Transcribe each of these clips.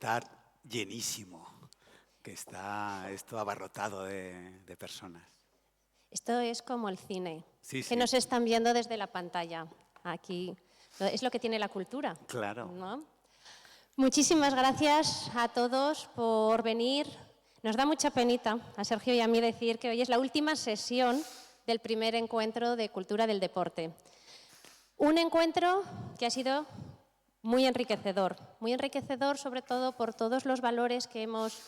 estar llenísimo, que está esto abarrotado de personas. Esto es como el cine, Sí, que sí. nos están viendo desde la pantalla. Aquí es lo que tiene la cultura. Claro. ¿No? Muchísimas gracias a todos por venir. Nos da mucha penita a Sergio y a mí decir que hoy es la última sesión del primer encuentro de Cultura del Deporte. Un encuentro que ha sido muy enriquecedor sobre todo por todos los valores que hemos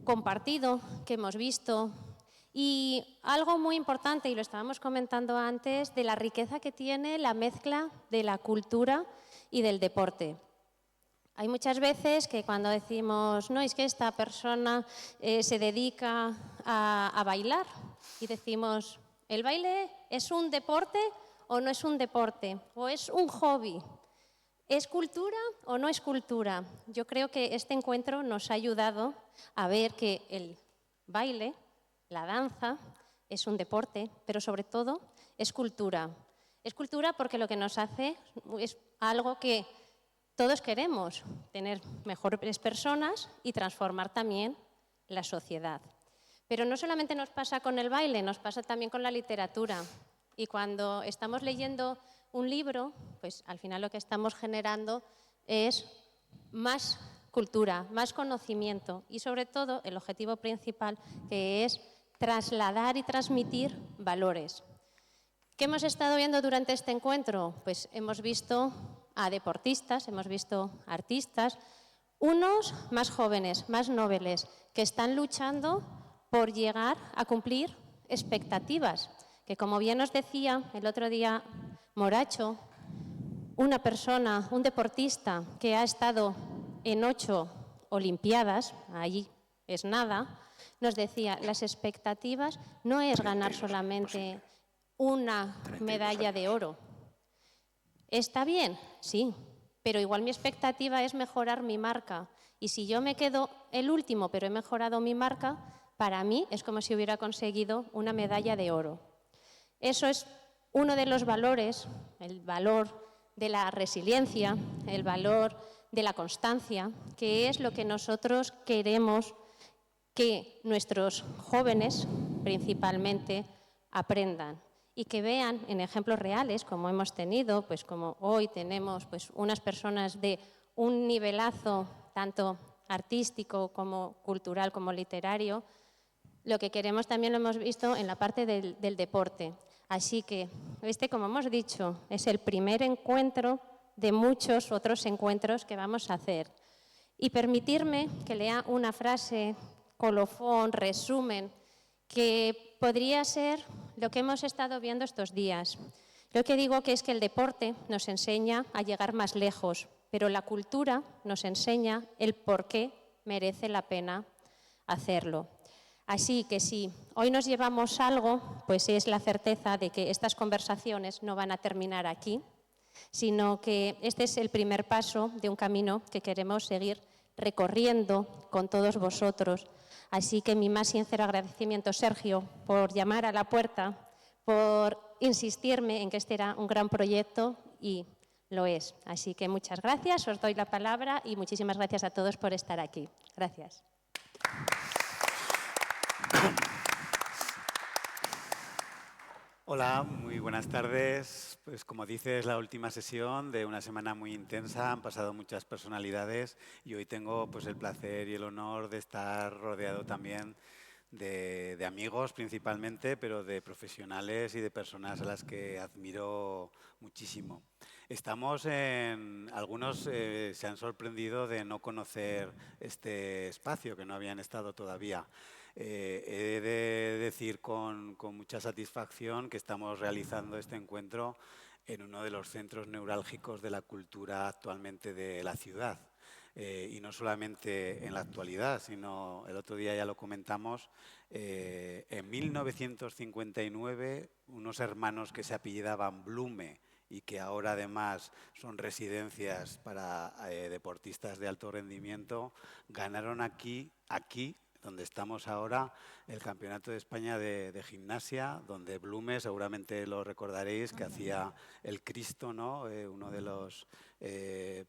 compartido, que hemos visto, y algo muy importante, y lo estábamos comentando antes, de la riqueza que tiene la mezcla de la cultura y del deporte. Hay muchas veces que cuando decimos, no, es que esta persona se dedica a bailar, y decimos, ¿el baile es un deporte o no es un deporte? ¿O es un hobby? ¿Es cultura o no es cultura? Yo creo que este encuentro nos ha ayudado a ver que el baile, la danza, es un deporte, pero sobre todo es cultura. Es cultura porque lo que nos hace es algo que todos queremos, tener mejores personas y transformar también la sociedad. Pero no solamente nos pasa con el baile, nos pasa también con la literatura. Y cuando estamos leyendo un libro, pues al final lo que estamos generando es más cultura, más conocimiento y sobre todo el objetivo principal, que es trasladar y transmitir valores. ¿Qué hemos estado viendo durante este encuentro? Pues hemos visto a deportistas, hemos visto a artistas, unos más jóvenes, más nobles, que están luchando por llegar a cumplir expectativas, que como bien nos decía el otro día Moracho, una persona, un deportista que ha estado en 8 Olimpiadas, allí es nada, nos decía, las expectativas no es ganar solamente una medalla de oro. ¿Está bien? Sí, pero igual mi expectativa es mejorar mi marca. Y si yo me quedo el último, pero he mejorado mi marca, para mí es como si hubiera conseguido una medalla de oro. Eso es uno de los valores, el valor de la resiliencia, el valor de la constancia, que es lo que nosotros queremos que nuestros jóvenes principalmente aprendan y que vean en ejemplos reales, como hemos tenido, pues como hoy tenemos pues unas personas de un nivelazo tanto artístico como cultural como literario. Lo que queremos también lo hemos visto en la parte del deporte. Así que como hemos dicho, es el primer encuentro de muchos otros encuentros que vamos a hacer. Y permitirme que lea una frase, colofón, resumen, que podría ser lo que hemos estado viendo estos días. Lo que digo que es que el deporte nos enseña a llegar más lejos, pero la cultura nos enseña el por qué merece la pena hacerlo. Así que si hoy nos llevamos algo, pues es la certeza de que estas conversaciones no van a terminar aquí, sino que este es el primer paso de un camino que queremos seguir recorriendo con todos vosotros. Así que mi más sincero agradecimiento, Sergio, por llamar a la puerta, por insistirme en que este era un gran proyecto y lo es. Así que muchas gracias, os doy la palabra y muchísimas gracias a todos por estar aquí. Gracias. Hola, muy buenas tardes. Pues como dices, la última sesión de una semana muy intensa, han pasado muchas personalidades y hoy tengo pues el placer y el honor de estar rodeado también de amigos principalmente, pero de profesionales y de personas a las que admiro muchísimo. Algunos se han sorprendido de no conocer este espacio, que no habían estado todavía. He de decir con mucha satisfacción que estamos realizando este encuentro en uno de los centros neurálgicos de la cultura actualmente de la ciudad. Y no solamente en la actualidad, sino el otro día ya lo comentamos, en 1959 unos hermanos que se apellidaban Blume y que ahora además son residencias para deportistas de alto rendimiento, ganaron aquí donde estamos ahora, el Campeonato de España de Gimnasia, donde Blume, seguramente lo recordaréis, que hacía el Cristo, ¿no? Uno de las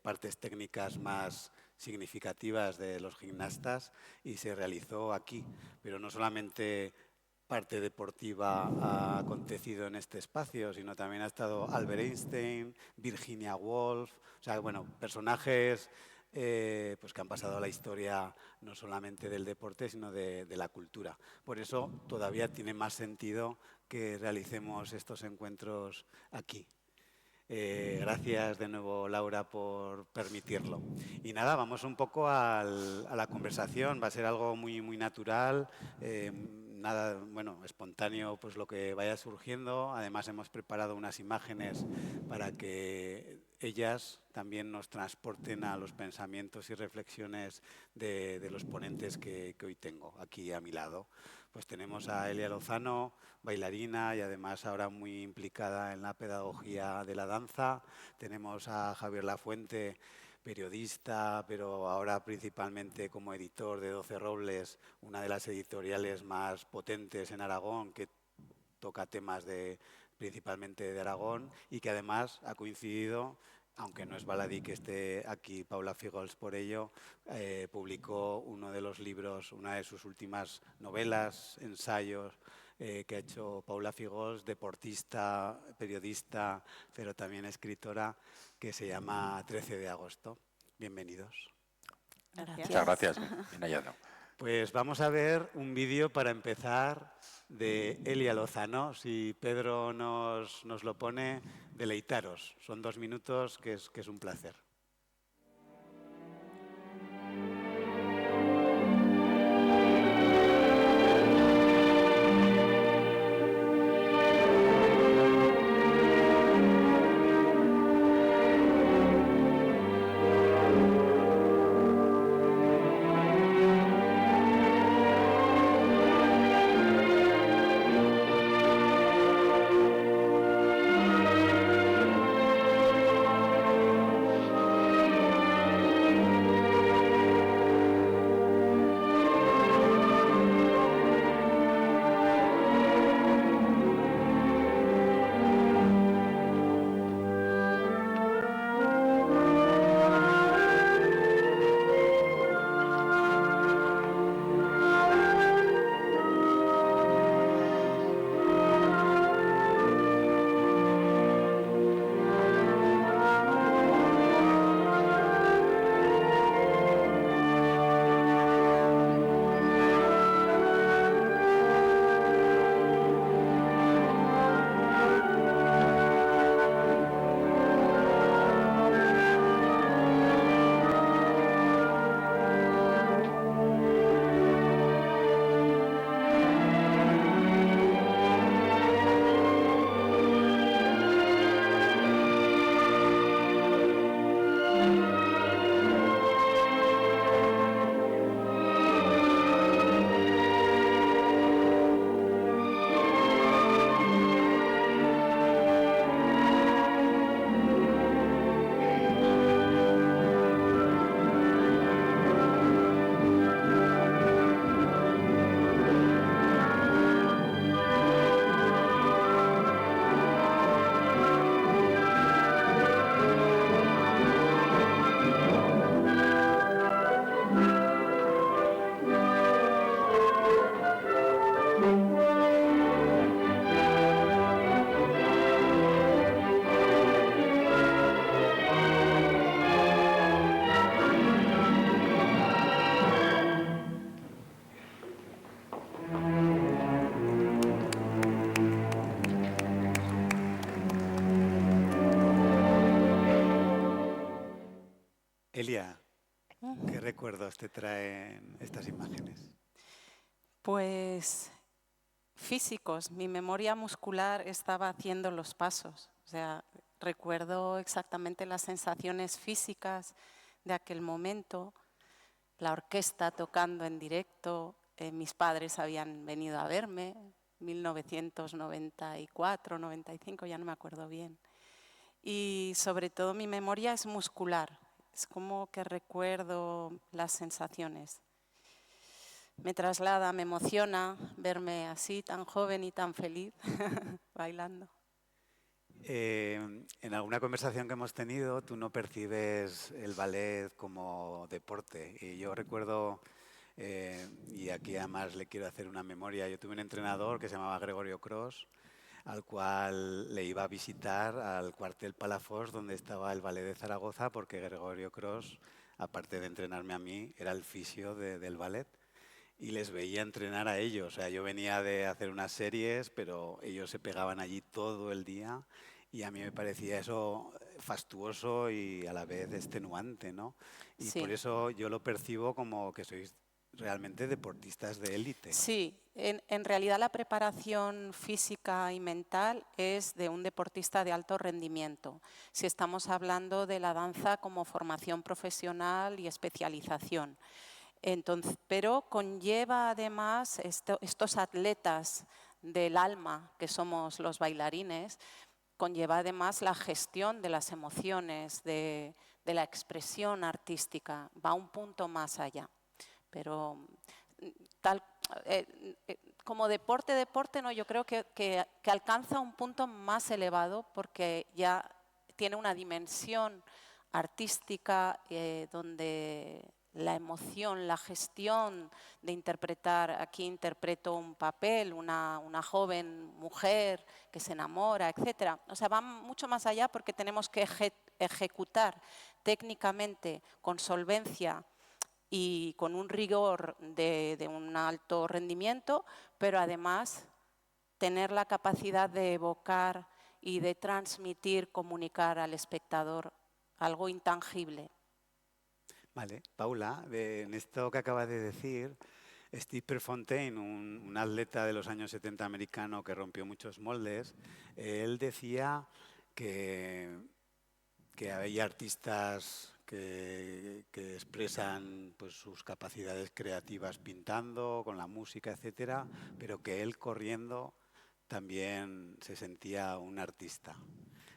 partes técnicas más significativas de los gimnastas y se realizó aquí. Pero no solamente parte deportiva ha acontecido en este espacio, sino también ha estado Albert Einstein, Virginia Woolf, o sea, bueno, personajes pues que han pasado a la historia no solamente del deporte, sino de la cultura. Por eso todavía tiene más sentido que realicemos estos encuentros aquí. Gracias de nuevo, Laura, por permitirlo. Y nada, vamos un poco a la conversación. Va a ser algo muy, muy natural, nada, bueno, espontáneo, pues lo que vaya surgiendo. Además, hemos preparado unas imágenes para que ellas también nos transporten a los pensamientos y reflexiones de los ponentes que hoy tengo aquí a mi lado. Pues tenemos a Elia Lozano, bailarina y además ahora muy implicada en la pedagogía de la danza. Tenemos a Javier Lafuente, periodista, pero ahora principalmente como editor de 12 Robles, una de las editoriales más potentes en Aragón, que toca temas principalmente de Aragón y que además ha coincidido, aunque no es baladí que esté aquí Paula Fígols por ello, publicó uno de los libros, una de sus últimas novelas, ensayos, que ha hecho Paula Fígols, deportista, periodista, pero también escritora, que se llama 13 de agosto. Bienvenidos. Gracias. Muchas gracias, bien hallado. Pues vamos a ver un vídeo para empezar de Elia Lozano. Si Pedro nos lo pone, deleitaros. Son 2 minutos, que es un placer. Elia, ¿qué recuerdos te traen estas imágenes? Pues físicos. Mi memoria muscular estaba haciendo los pasos. O sea, recuerdo exactamente las sensaciones físicas de aquel momento, la orquesta tocando en directo. Mis padres habían venido a verme, 1994, 95, ya no me acuerdo bien. Y sobre todo mi memoria es muscular. Es como que recuerdo las sensaciones. Me traslada, me emociona verme así, tan joven y tan feliz, bailando. En alguna conversación que hemos tenido, tú no percibes el ballet como deporte. Y yo recuerdo, y aquí además le quiero hacer una memoria, yo tuve un entrenador que se llamaba Gregorio Cros, al cual le iba a visitar al cuartel Palafox, donde estaba el ballet de Zaragoza, porque Gregorio Cros, aparte de entrenarme a mí, era el fisio del ballet. Y les veía entrenar a ellos. O sea, yo venía de hacer unas series, pero ellos se pegaban allí todo el día y a mí me parecía eso fastuoso y a la vez extenuante, ¿no? Y por Sí. eso yo lo percibo como que sois realmente deportistas de élite. Sí, en realidad la preparación física y mental es de un deportista de alto rendimiento, si estamos hablando de la danza como formación profesional y especialización. Entonces, pero conlleva además estos atletas del alma que somos los bailarines, conlleva además la gestión de las emociones, de la expresión artística, va un punto más allá. Pero tal, como deporte, no, yo creo que alcanza un punto más elevado porque ya tiene una dimensión artística donde la emoción, la gestión de interpretar, aquí interpreto un papel, una joven mujer que se enamora, etc. O sea, va mucho más allá porque tenemos que ejecutar técnicamente, con solvencia y con un rigor de un alto rendimiento, pero además tener la capacidad de evocar y de transmitir, comunicar al espectador algo intangible. Vale, Paula, en esto que acabas de decir, Steve Prefontaine, un atleta de los años 70 americano que rompió muchos moldes, él decía que, que hay artistas que expresan pues, sus capacidades creativas pintando, con la música, etcétera, pero que él corriendo también se sentía un artista.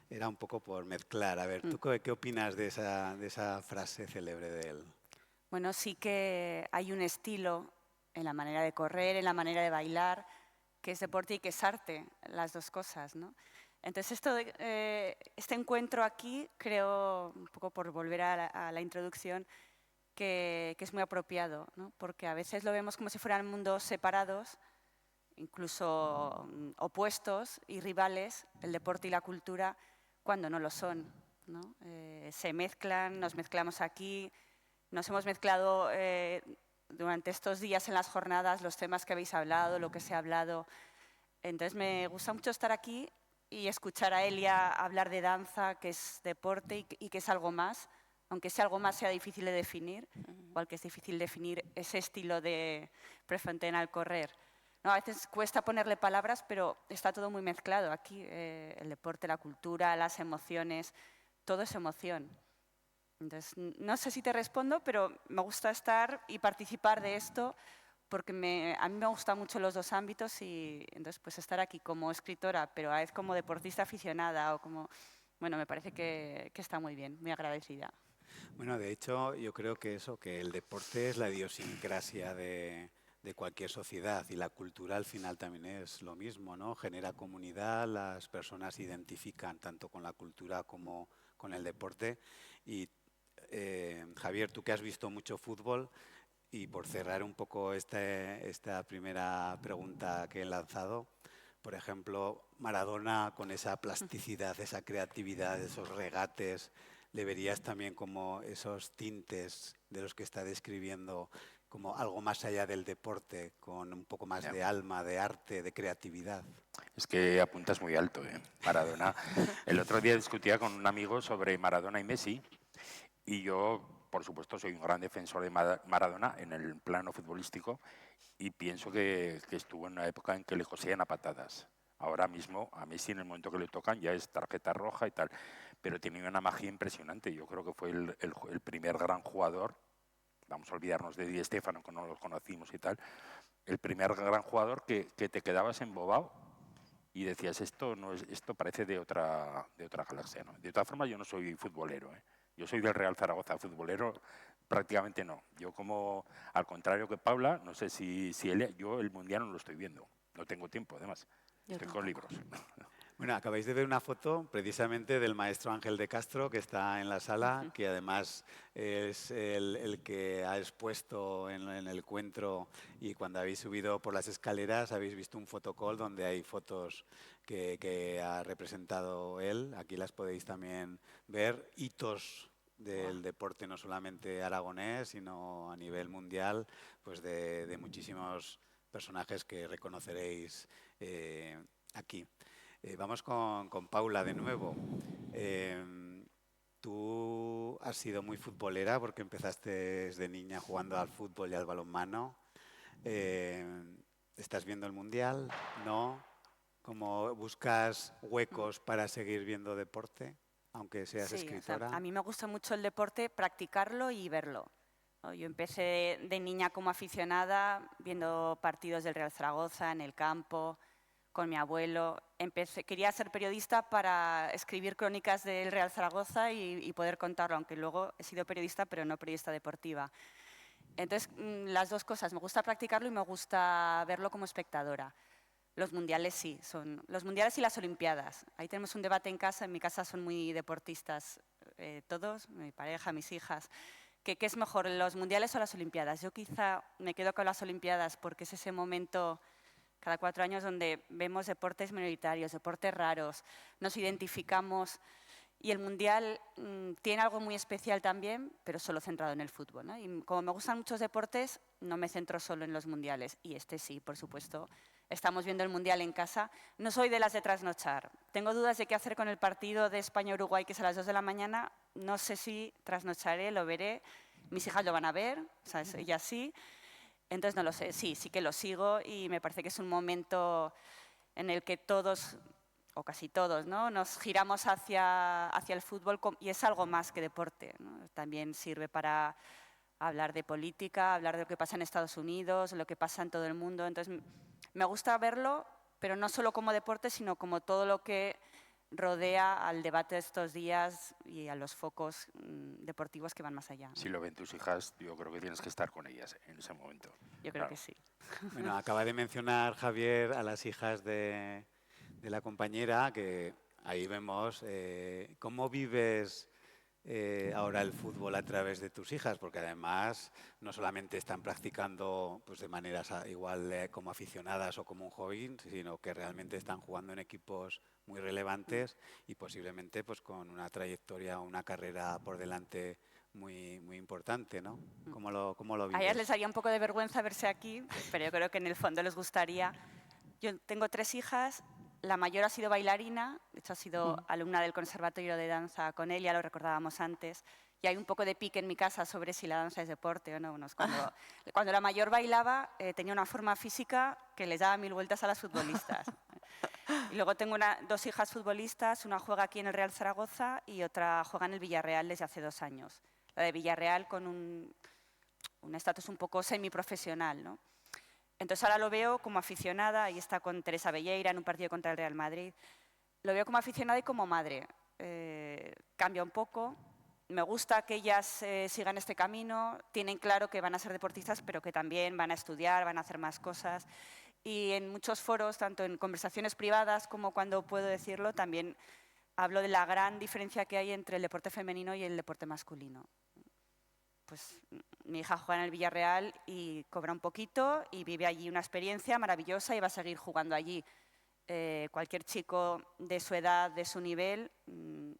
Era un poco por mezclar. A ver, ¿tú qué opinas de esa frase célebre de él? Bueno, sí que hay un estilo en la manera de correr, en la manera de bailar, que es deporte y que es arte, las dos cosas, ¿no? Entonces, este encuentro aquí, creo, un poco por volver a la introducción, que es muy apropiado, ¿no? Porque a veces lo vemos como si fueran mundos separados, incluso opuestos y rivales, el deporte y la cultura, cuando no lo son, ¿no? Se mezclan, nos mezclamos aquí, nos hemos mezclado durante estos días en las jornadas los temas que habéis hablado, lo que se ha hablado. Entonces me gusta mucho estar aquí y escuchar a Elia hablar de danza, que es deporte y que es algo más, aunque ese algo más sea difícil de definir, igual que es difícil definir ese estilo de Prefontaine al correr. No, a veces cuesta ponerle palabras, pero está todo muy mezclado aquí, el deporte, la cultura, las emociones, todo es emoción. Entonces, no sé si te respondo, pero me gusta estar y participar de esto porque a mí me gustan mucho los dos ámbitos y entonces pues estar aquí como escritora, pero a la vez como deportista aficionada o como, bueno, me parece que está muy bien, muy agradecida. Bueno, de hecho, yo creo que que el deporte es la idiosincrasia de cualquier sociedad y la cultura al final también es lo mismo, ¿no? Genera comunidad, las personas se identifican tanto con la cultura como con el deporte. Y Javier, tú que has visto mucho fútbol, y por cerrar un poco esta primera pregunta que he lanzado, por ejemplo, Maradona con esa plasticidad, esa creatividad, esos regates, ¿le verías también como esos tintes de los que está describiendo, como algo más allá del deporte, con un poco más de alma, de arte, de creatividad? Es que apuntas muy alto, Maradona. El otro día discutía con un amigo sobre Maradona y Messi y yo, por supuesto, soy un gran defensor de Maradona en el plano futbolístico y pienso que estuvo en una época en que le cosían a patadas. Ahora mismo, a Messi en el momento que le tocan ya es tarjeta roja y tal, pero tenía una magia impresionante. Yo creo que fue el primer gran jugador, vamos a olvidarnos de Di Stéfano, que no lo conocimos y tal, el primer gran jugador que te quedabas embobado y decías, esto parece de otra galaxia, ¿no? De todas formas, yo no soy futbolero, Yo soy del Real Zaragoza, futbolero prácticamente no. Yo como, al contrario que Paula, no sé si yo el Mundial no lo estoy viendo. No tengo tiempo, además. Estoy con libros. Bueno, acabáis de ver una foto precisamente del maestro Ángel de Castro, que está en la sala, que además es el que ha expuesto en el encuentro, y cuando habéis subido por las escaleras habéis visto un fotocall donde hay fotos que ha representado él. Aquí las podéis también ver, hitos del deporte no solamente aragonés, sino a nivel mundial, pues de muchísimos personajes que reconoceréis aquí. Vamos con Paula de nuevo. Tú has sido muy futbolera porque empezaste desde niña jugando al fútbol y al balonmano. ¿Estás viendo el Mundial? ¿No? ¿Cómo buscas huecos para seguir viendo deporte, aunque seas Sí, escritora? a mí me gusta mucho el deporte, practicarlo y verlo, ¿no? Yo empecé de niña como aficionada, viendo partidos del Real Zaragoza en el campo, con mi abuelo. Quería ser periodista para escribir crónicas del Real Zaragoza y poder contarlo, aunque luego he sido periodista, pero no periodista deportiva. Entonces, las dos cosas, me gusta practicarlo y me gusta verlo como espectadora. Los mundiales sí, son los mundiales y las olimpiadas. Ahí tenemos un debate en casa, en mi casa son muy deportistas todos, mi pareja, mis hijas. ¿Qué es mejor, los mundiales o las olimpiadas? Yo quizá me quedo con las olimpiadas porque es ese momento cada 4 años donde vemos deportes minoritarios, deportes raros, nos identificamos. Y el Mundial tiene algo muy especial también, pero solo centrado en el fútbol, ¿no? Y como me gustan muchos deportes, no me centro solo en los mundiales. Y este sí, por supuesto. Estamos viendo el Mundial en casa. No soy de las de trasnochar. Tengo dudas de qué hacer con el partido de España-Uruguay, que es a las 2 de la mañana. No sé si trasnocharé, lo veré. Mis hijas lo van a ver, o sea, ellas sí. Entonces no lo sé, sí que lo sigo y me parece que es un momento en el que todos, o casi todos, ¿no?, nos giramos hacia el fútbol y es algo más que deporte, ¿no? También sirve para hablar de política, hablar de lo que pasa en Estados Unidos, lo que pasa en todo el mundo. Entonces me gusta verlo, pero no solo como deporte, sino como todo lo que rodea al debate de estos días y a los focos deportivos que van más allá, ¿no? Si lo ven tus hijas, yo creo que tienes que estar con ellas en ese momento. Yo creo que sí. Bueno, acaba de mencionar Javier a las hijas de la compañera, que ahí vemos cómo vives ahora el fútbol a través de tus hijas, porque además no solamente están practicando pues, de maneras igual como aficionadas o como un hobby, sino que realmente están jugando en equipos muy relevantes y posiblemente pues, con una trayectoria, una carrera por delante muy, muy importante, ¿no? ¿Cómo lo vives? A ellas les haría un poco de vergüenza verse aquí, pero yo creo que en el fondo les gustaría. Yo tengo 3 hijas. La mayor ha sido bailarina, de hecho ha sido alumna del Conservatorio de Danza con él, ya lo recordábamos antes, y hay un poco de pique en mi casa sobre si la danza es deporte o no. Cuando la mayor bailaba tenía una forma física que les daba 1000 vueltas a las futbolistas. Y luego tengo 2 hijas futbolistas, una juega aquí en el Real Zaragoza y otra juega en el Villarreal desde hace 2 años. La de Villarreal con un estatus un poco semiprofesional, ¿no? Entonces ahora lo veo como aficionada, y está con Teresa Belleira en un partido contra el Real Madrid. Lo veo como aficionada y como madre. Cambia un poco. Me gusta que ellas sigan este camino. Tienen claro que van a ser deportistas, pero que también van a estudiar, van a hacer más cosas. Y en muchos foros, tanto en conversaciones privadas como cuando puedo decirlo, también hablo de la gran diferencia que hay entre el deporte femenino y el deporte masculino. Pues mi hija juega en el Villarreal y cobra un poquito y vive allí una experiencia maravillosa y va a seguir jugando allí. Cualquier chico de su edad, de su nivel,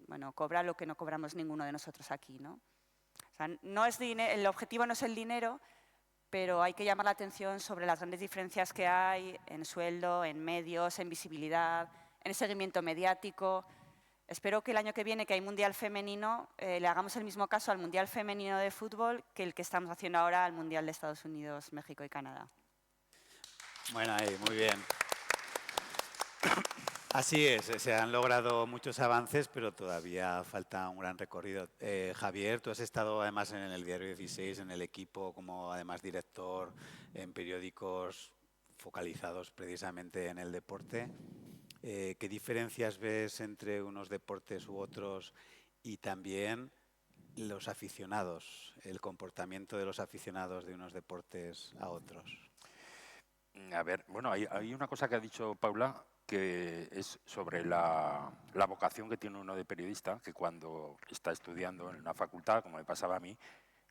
bueno, cobra lo que no cobramos ninguno de nosotros aquí, ¿no? O sea, el objetivo no es el dinero, pero hay que llamar la atención sobre las grandes diferencias que hay en sueldo, en medios, en visibilidad, en el seguimiento mediático. Espero que el año que viene, que hay Mundial Femenino, le hagamos el mismo caso al Mundial Femenino de Fútbol que el que estamos haciendo ahora al Mundial de Estados Unidos, México y Canadá. Bueno, ahí, muy bien. Así es, se han logrado muchos avances, pero todavía falta un gran recorrido. Javier, tú has estado además en el Diario 16, en el equipo, como además director en periódicos focalizados precisamente en el deporte. ¿Qué diferencias ves entre unos deportes u otros y también los aficionados, el comportamiento de los aficionados de unos deportes a otros? A ver, bueno, hay una cosa que ha dicho Paula que es sobre la vocación que tiene uno de periodista, que cuando está estudiando en una facultad, como me pasaba a mí,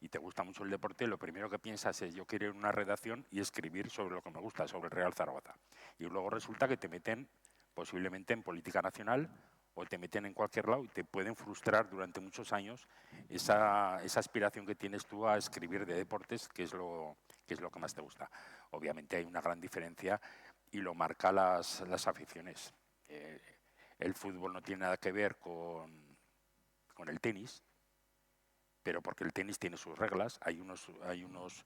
y te gusta mucho el deporte, lo primero que piensas es yo quiero ir a una redacción y escribir sobre lo que me gusta, sobre el Real Zaragoza. Y luego resulta que te meten posiblemente en política nacional o te meten en cualquier lado y te pueden frustrar durante muchos años esa aspiración que tienes tú a escribir de deportes, que es lo que más te gusta. Obviamente hay una gran diferencia y lo marca las aficiones. El fútbol no tiene nada que ver con el tenis, pero porque el tenis tiene sus reglas, hay unos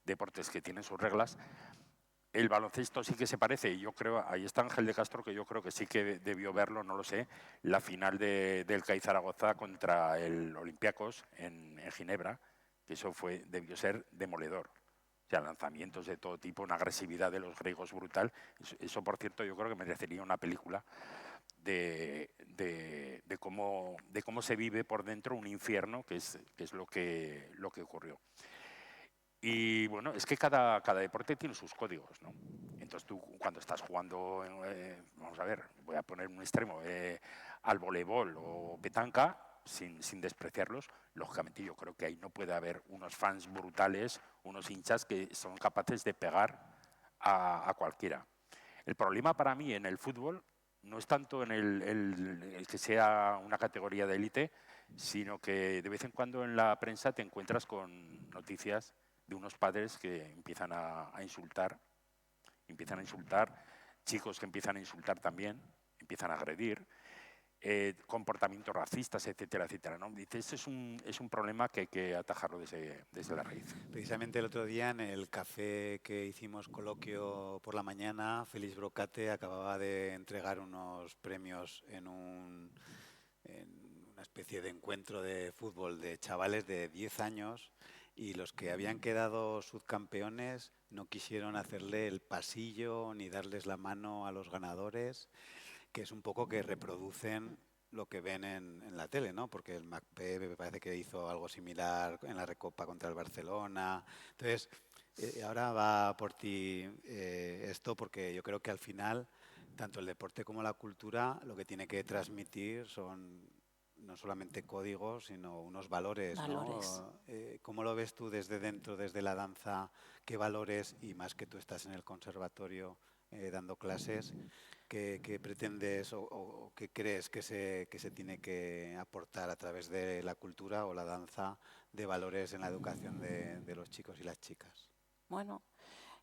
deportes que tienen sus reglas. El baloncesto sí que se parece, y yo creo, ahí está Ángel de Castro, que yo creo que sí que debió verlo, no lo sé, la final del CAI Zaragoza contra el Olympiacos en Ginebra, que eso debió ser demoledor. O sea, lanzamientos de todo tipo, una agresividad de los griegos brutal. Eso, por cierto, yo creo que merecería una película de cómo se vive por dentro un infierno, que es lo que ocurrió. Y bueno, es que cada deporte tiene sus códigos, ¿no? Entonces tú cuando estás jugando, vamos a ver, voy a poner un extremo, al voleibol o petanca, sin despreciarlos, lógicamente yo creo que ahí no puede haber unos fans brutales, unos hinchas que son capaces de pegar a cualquiera. El problema para mí en el fútbol no es tanto en el que sea una categoría de élite, sino que de vez en cuando en la prensa te encuentras con noticias de unos padres que empiezan a insultar, chicos que empiezan a insultar también, empiezan a agredir, comportamientos racistas, etcétera, etcétera, ¿no? Dice, este es un problema que hay que atajarlo desde la raíz. Precisamente el otro día en el café que hicimos coloquio por la mañana, Félix Brocate acababa de entregar unos premios en una especie de encuentro de fútbol de chavales de 10 años y los que habían quedado subcampeones no quisieron hacerle el pasillo ni darles la mano a los ganadores, que es un poco que reproducen lo que ven en la tele, ¿no? Porque el MACP me parece que hizo algo similar en la Recopa contra el Barcelona. Entonces, ahora va por ti esto, porque yo creo que al final, tanto el deporte como la cultura, lo que tiene que transmitir son no solamente códigos, sino unos valores, Valores. ¿no? ¿Cómo lo ves tú desde dentro, desde la danza? ¿Qué valores, y más que tú estás en el conservatorio dando clases, qué pretendes o qué crees que se tiene que aportar a través de la cultura o la danza de valores en la educación de los chicos y las chicas? Bueno,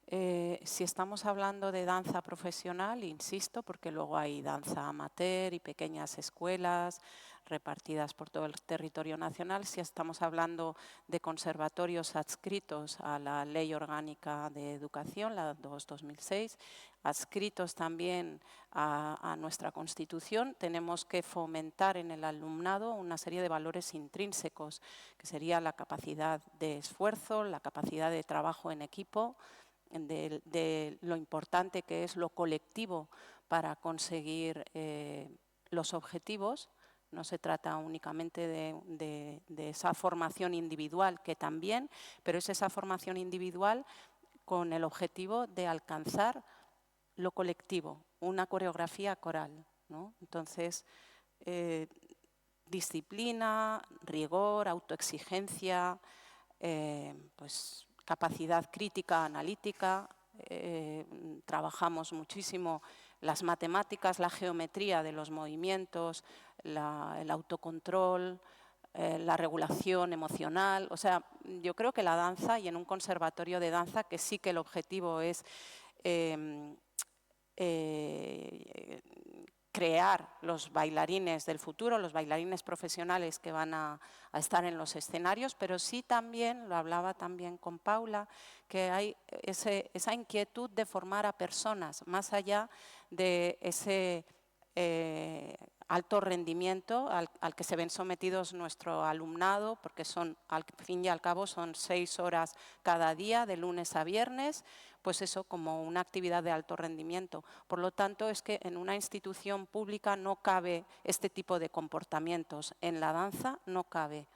si estamos hablando de danza profesional, insisto, porque luego hay danza amateur y pequeñas escuelas repartidas por todo el territorio nacional, si estamos hablando de conservatorios adscritos a la Ley Orgánica de Educación, la 2/2006, adscritos también a nuestra Constitución, tenemos que fomentar en el alumnado una serie de valores intrínsecos, que sería la capacidad de esfuerzo, la capacidad de trabajo en equipo, de lo importante que es lo colectivo para conseguir los objetivos. No se trata únicamente de esa formación individual, que también, pero es esa formación individual con el objetivo de alcanzar lo colectivo, una coreografía coral, ¿no? Entonces, disciplina, rigor, autoexigencia, pues capacidad crítica, analítica, trabajamos muchísimo las matemáticas, la geometría de los movimientos, el autocontrol, la regulación emocional. O sea, yo creo que la danza, y en un conservatorio de danza, que sí que el objetivo es crear los bailarines del futuro, los bailarines profesionales que van a estar en los escenarios, pero sí también, lo hablaba también con Paula, que hay esa inquietud de formar a personas, más allá de ese alto rendimiento al que se ven sometidos nuestro alumnado, porque al fin y al cabo son 6 horas cada día, de lunes a viernes, pues eso como una actividad de alto rendimiento. Por lo tanto, es que en una institución pública no cabe este tipo de comportamientos. En la danza no cabe.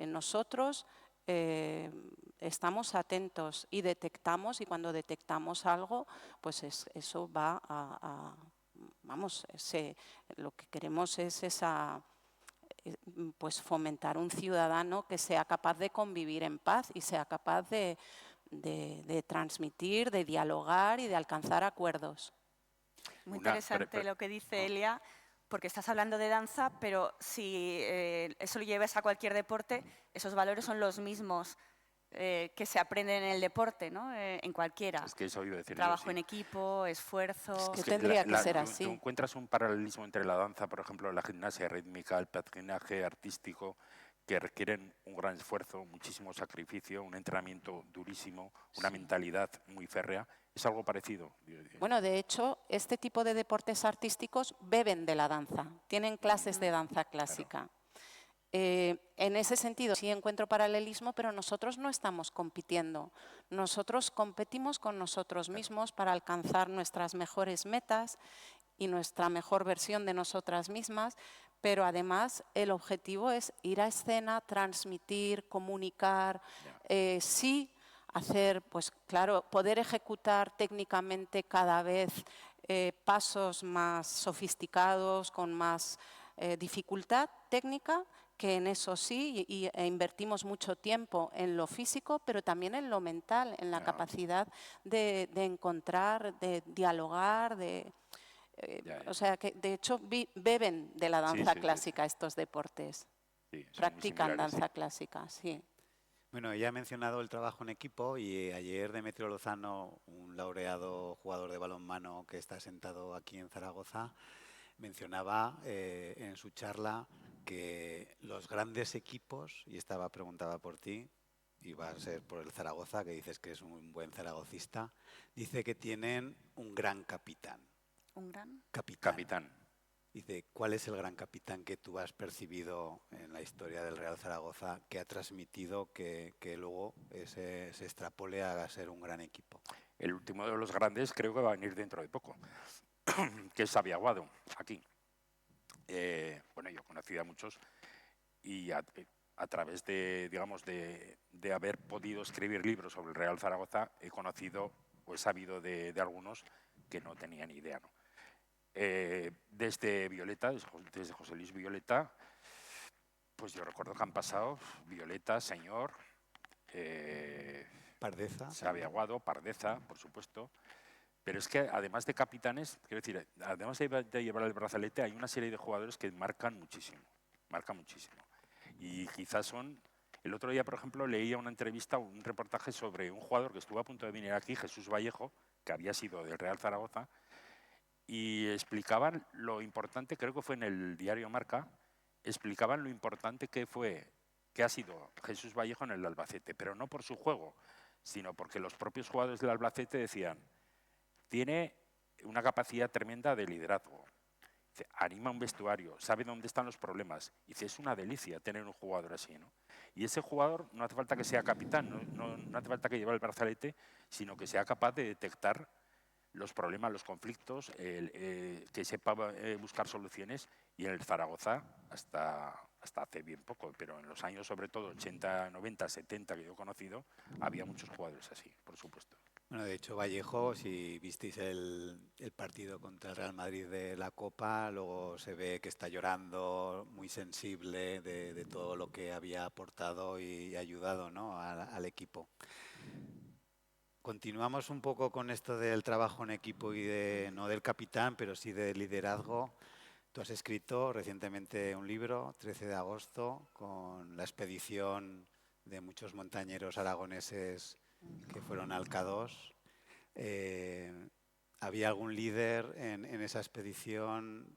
Nosotros estamos atentos y detectamos, y cuando detectamos algo, pues eso va vamos, lo que queremos es pues fomentar un ciudadano que sea capaz de convivir en paz y sea capaz de transmitir, de dialogar y de alcanzar acuerdos. Muy interesante lo que dice Elia, porque estás hablando de danza, pero si eso lo llevas a cualquier deporte, esos valores son los mismos que se aprenden en el deporte, ¿no? En cualquiera. Es que eso iba a decir Trabajo yo, sí. en equipo, esfuerzo. Es que tendría que ser ¿Tú así. encuentras un paralelismo entre la danza, por ejemplo, la gimnasia rítmica, el patinaje artístico, que requieren un gran esfuerzo, muchísimo sacrificio, un entrenamiento durísimo, una mentalidad muy férrea? ¿Es algo parecido? Bueno, de hecho, este tipo de deportes artísticos beben de la danza, tienen clases de danza clásica. En ese sentido sí encuentro paralelismo, pero nosotros no estamos compitiendo. Nosotros competimos con nosotros mismos para alcanzar nuestras mejores metas y nuestra mejor versión de nosotras mismas, pero además el objetivo es ir a escena, transmitir, comunicar, sí hacer, pues claro, poder ejecutar técnicamente cada vez pasos más sofisticados, con más dificultad técnica, que en eso sí, e invertimos mucho tiempo en lo físico, pero también en lo mental, en la capacidad de encontrar, de dialogar, o sea, que de hecho beben de la danza clásica estos deportes, practican danza clásica, sí. Bueno, ya he mencionado el trabajo en equipo y ayer Demetrio Lozano, un laureado jugador de balonmano que está sentado aquí en Zaragoza, mencionaba en su charla que los grandes equipos, y preguntaba por ti, y va a ser por el Zaragoza, que dices que es un buen zaragocista, dice que tienen un gran capitán. ¿Un gran? Capitán. Dice, ¿cuál es el gran capitán que tú has percibido en la historia del Real Zaragoza que ha transmitido que luego se extrapole a ser un gran equipo? El último de los grandes creo que va a venir dentro de poco, que es Xavi Aguado, aquí. Bueno, yo he conocido a muchos y a través de, digamos, de haber podido escribir libros sobre el Real Zaragoza, he conocido o he sabido de algunos que no tenía ni idea, ¿no? Desde Violeta, desde José Luis Violeta, pues yo recuerdo que han pasado Violeta, Señor, Pardeza, Xavi Aguado, Pardeza, por supuesto. Pero es que además de capitanes, quiero decir, además de llevar el brazalete, hay una serie de jugadores que marcan muchísimo. Y quizás son... El otro día, por ejemplo, leía una entrevista, un reportaje sobre un jugador que estuvo a punto de venir aquí, Jesús Vallejo, que había sido del Real Zaragoza, y explicaban lo importante, creo que fue en el diario Marca, explicaban lo importante que ha sido Jesús Vallejo en el Albacete, pero no por su juego, sino porque los propios jugadores del Albacete decían, tiene una capacidad tremenda de liderazgo, dice, anima un vestuario, sabe dónde están los problemas, dice, es una delicia tener un jugador así, ¿no? Y ese jugador no hace falta que sea capitán, no hace falta que lleve el brazalete, sino que sea capaz de detectar los problemas, los conflictos, que sepa buscar soluciones, y en el Zaragoza hasta hace bien poco, pero en los años sobre todo 80, 90, 70 que yo he conocido, había muchos jugadores así, por supuesto. Bueno, de hecho, Vallejo, si visteis el partido contra el Real Madrid de la Copa, luego se ve que está llorando, muy sensible de todo lo que había aportado y ayudado, ¿no?, al equipo. Continuamos un poco con esto del trabajo en equipo y no del capitán, pero sí del liderazgo. Tú has escrito recientemente un libro, 13 de agosto, con la expedición de muchos montañeros aragoneses que fueron al K2. ¿Había algún líder en esa expedición?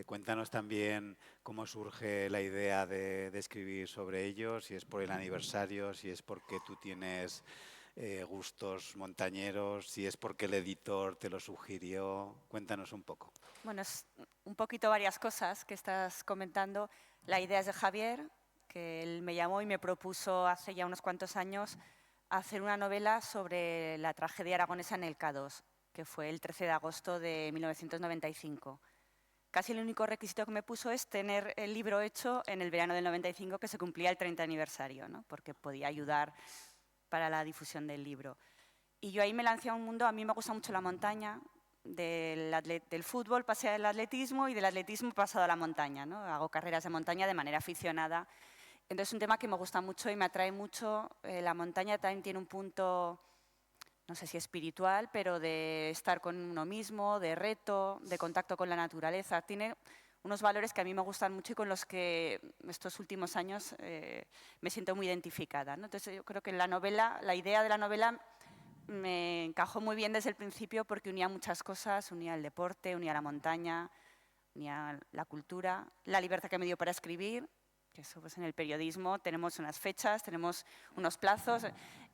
Cuéntanos también cómo surge la idea de escribir sobre ellos, si es por el aniversario, si es porque tú tienes gustos montañeros, si es porque el editor te lo sugirió. Cuéntanos un poco. Bueno, es un poquito varias cosas que estás comentando. La idea es de Javier, que él me llamó y me propuso hace ya unos cuantos años hacer una novela sobre la tragedia aragonesa en el K2, que fue el 13 de agosto de 1995. Casi el único requisito que me puso es tener el libro hecho en el verano del 95, que se cumplía el 30 aniversario, ¿no?, porque podía ayudar para la difusión del libro. Y yo ahí me lancé a un mundo, a mí me gusta mucho la montaña, del fútbol pasé al atletismo y del atletismo he pasado a la montaña, ¿no? Hago carreras de montaña de manera aficionada. Entonces es un tema que me gusta mucho y me atrae mucho. La montaña también tiene un punto, no sé si espiritual, pero de estar con uno mismo, de reto, de contacto con la naturaleza. Tiene unos valores que a mí me gustan mucho y con los que estos últimos años me siento muy identificada, ¿no? Entonces yo creo que la idea de la novela me encajó muy bien desde el principio porque unía muchas cosas, unía el deporte, unía la montaña, unía la cultura, la libertad que me dio para escribir, que eso pues en el periodismo tenemos unas fechas, tenemos unos plazos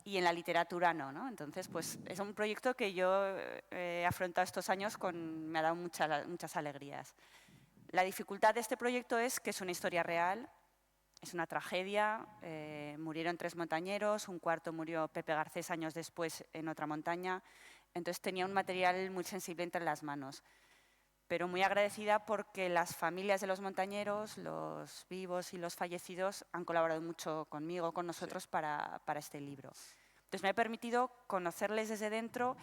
y en la literatura no. Entonces pues es un proyecto que yo he afrontado estos años me ha dado muchas alegrías. La dificultad de este proyecto es que es una historia real, es una tragedia, murieron 3 montañeros, un cuarto murió Pepe Garcés años después en otra montaña, entonces tenía un material muy sensible entre las manos. Pero muy agradecida porque las familias de los montañeros, los vivos y los fallecidos, han colaborado mucho conmigo, con nosotros para este libro. Entonces me ha permitido conocerles desde dentro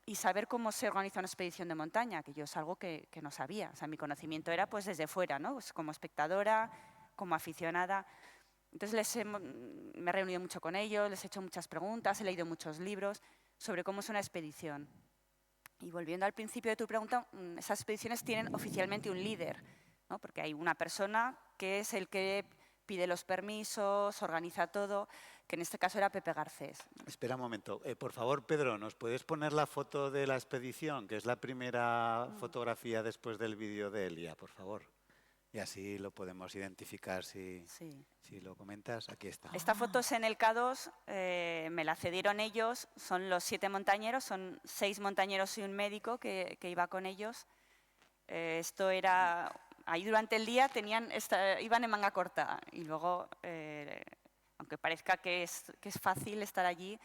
y saber cómo se organiza una expedición de montaña, que yo es algo que no sabía. O sea, mi conocimiento era pues desde fuera, ¿no? Pues como espectadora, como aficionada. Entonces me he reunido mucho con ellos, les he hecho muchas preguntas, he leído muchos libros sobre cómo es una expedición. Y volviendo al principio de tu pregunta, esas expediciones tienen oficialmente un líder, ¿no? Porque hay una persona que es el que pide los permisos, organiza todo, que en este caso era Pepe Garcés. Espera un momento. Por favor, Pedro, ¿nos puedes poner la foto de la expedición, que es la primera fotografía después del vídeo de Elia, por favor? Y así lo podemos identificar si lo comentas. Aquí está. Esta foto es en el K2, me la cedieron ellos, son los 7 montañeros, son 6 montañeros y un médico que iba con ellos. Esto era, ahí durante el día iban en manga corta y luego, aunque parezca que es fácil estar allí,